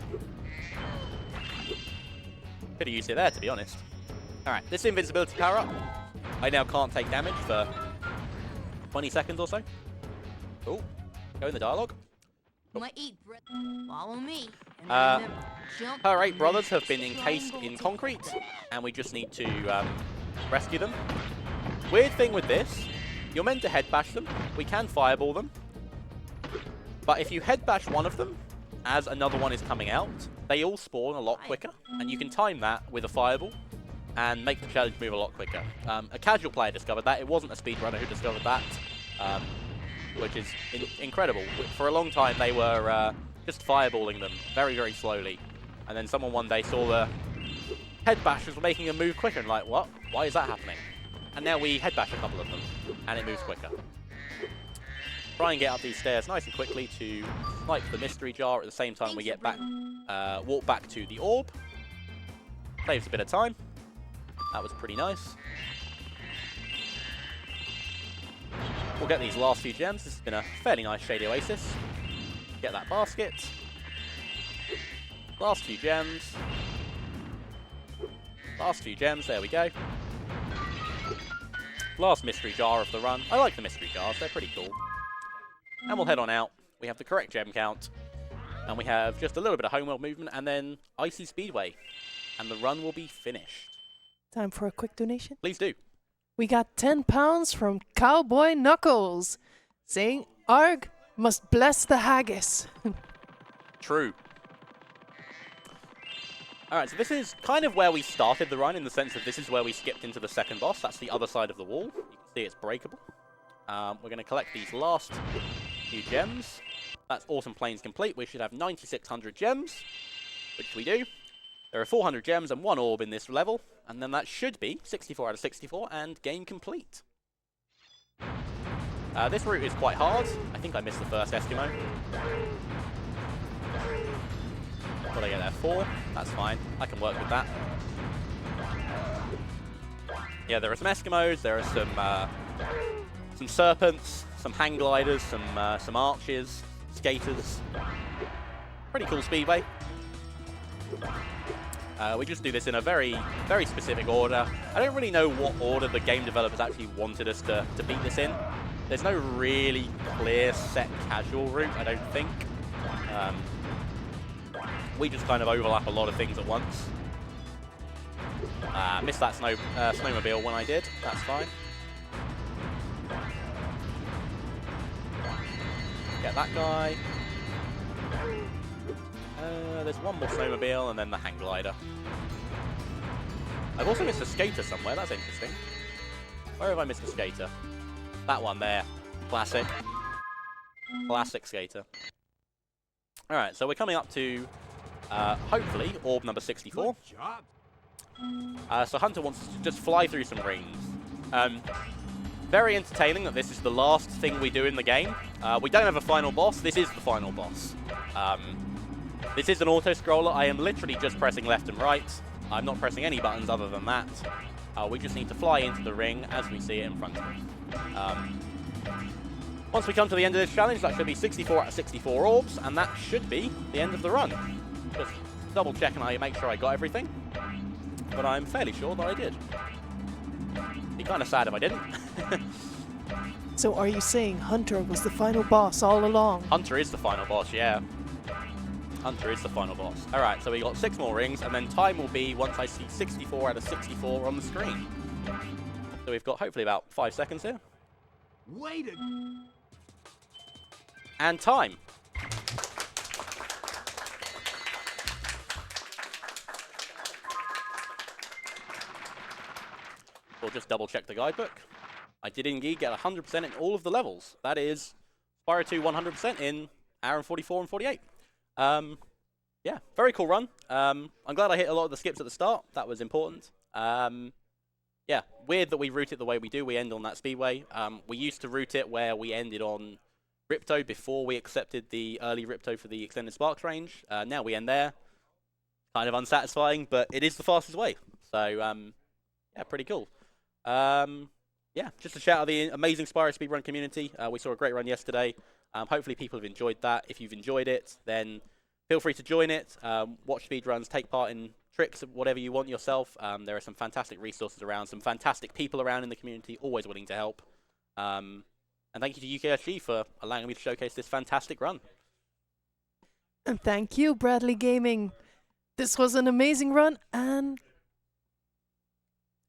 Could have used it there, to be honest. Alright, this invincibility power-up, I now can't take damage for 20 seconds or so. Oh, go in the dialogue. Might eat bread. Follow me. And Uh, remember, jump Her 8 and brothers then have been encased triangle in to- concrete, and we just need to rescue them. Weird thing with this, you're meant to head bash them. We can fireball them. But if you head bash one of them, as another one is coming out, they all spawn a lot quicker, and you can time that with a fireball and make the challenge move a lot quicker. A casual player discovered that. It wasn't a speedrunner who discovered that, which is incredible. For a long time, they were just fireballing them very, very slowly. And then someone one day saw the head bashers making them move quicker, and like, what? Why is that happening? And now we head bash a couple of them, and it moves quicker. Try and get up these stairs nice and quickly to snipe the mystery jar at the same time we get back, walk back to the orb. Saves a bit of time. That was pretty nice. We'll get these last few gems. This has been a fairly nice Shady Oasis. Get that basket. Last few gems. Last few gems, there we go. Last mystery jar of the run. I like the mystery jars, they're pretty cool. And we'll head on out. We have the correct gem count. And we have just a little bit of homeworld movement and then Icy Speedway. And the run will be finished. Time for a quick donation. Please do. We got £10 from Cowboy Knuckles, saying, "Arg must bless the haggis." True. Alright, so this is kind of where we started the run in the sense that this is where we skipped into the second boss. That's the other side of the wall. You can see it's breakable. We're going to collect these last few gems. That's Autumn Plains complete. We should have 9,600 gems, which we do. There are 400 gems and 1 orb in this level, and then that should be 64 out of 64 and game complete. This route is quite hard. I think I missed the first Eskimo. What did I get there? 4? That's fine. I can work with that. Yeah, there are some Eskimos. There are some serpents, some hang gliders, some arches, skaters. Pretty cool speedway. We just do this in a very, very specific order. I don't really know what order the game developers actually wanted us to beat this in. There's no really clear set casual route, I don't think. We just kind of overlap a lot of things at once. Missed that snowmobile when I did. That's fine. Get that guy. There's one more snowmobile and then the hang glider. I've also missed a skater somewhere. That's interesting. Where have I missed a skater? That one there. Classic. Classic skater. Alright, so we're coming up to hopefully, orb number 64. Good job. So Hunter wants to just fly through some rings. Very entertaining that this is the last thing we do in the game. We don't have a final boss. This is the final boss. This is an auto-scroller. I am literally just pressing left and right. I'm not pressing any buttons other than that. We just need to fly into the ring as we see it in front of us. Once we come to the end of this challenge, that should be 64 out of 64 orbs, and that should be the end of the run. Just double checking I make sure I got everything, but I'm fairly sure that I did. Be kind of sad if I didn't. So are you saying Hunter was the final boss all along? Hunter is the final boss, yeah. Hunter is the final boss. Alright, so we got 6 more rings, and then time will be once I see 64 out of 64 on the screen. So we've got hopefully about 5 seconds here. Wait a... And time. We'll just double check the guidebook. I did indeed get 100% in all of the levels. That is Spyro 2 100% in hour and 44 and 48. Yeah, very cool run. I'm glad I hit a lot of the skips at the start. That was important. Yeah, weird that we route it the way we do. We end on that speedway. We used to route it where we ended on Ripto before we accepted the early Ripto for the extended Sparks range. Now we end there. Kind of unsatisfying, but it is the fastest way. So, yeah, pretty cool. Yeah, just a shout out the amazing Spyro speedrun community. We saw a great run yesterday. Hopefully people have enjoyed that. If you've enjoyed it, then feel free to join it. Watch speedruns, take part in tricks, whatever you want yourself. There are some fantastic resources around, some fantastic people around in the community, always willing to help. And thank you to UKSG for allowing me to showcase this fantastic run. And thank you, Bradley Gaming. This was an amazing run, and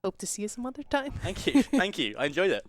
hope to see you some other time. Thank you. Thank you. I enjoyed it.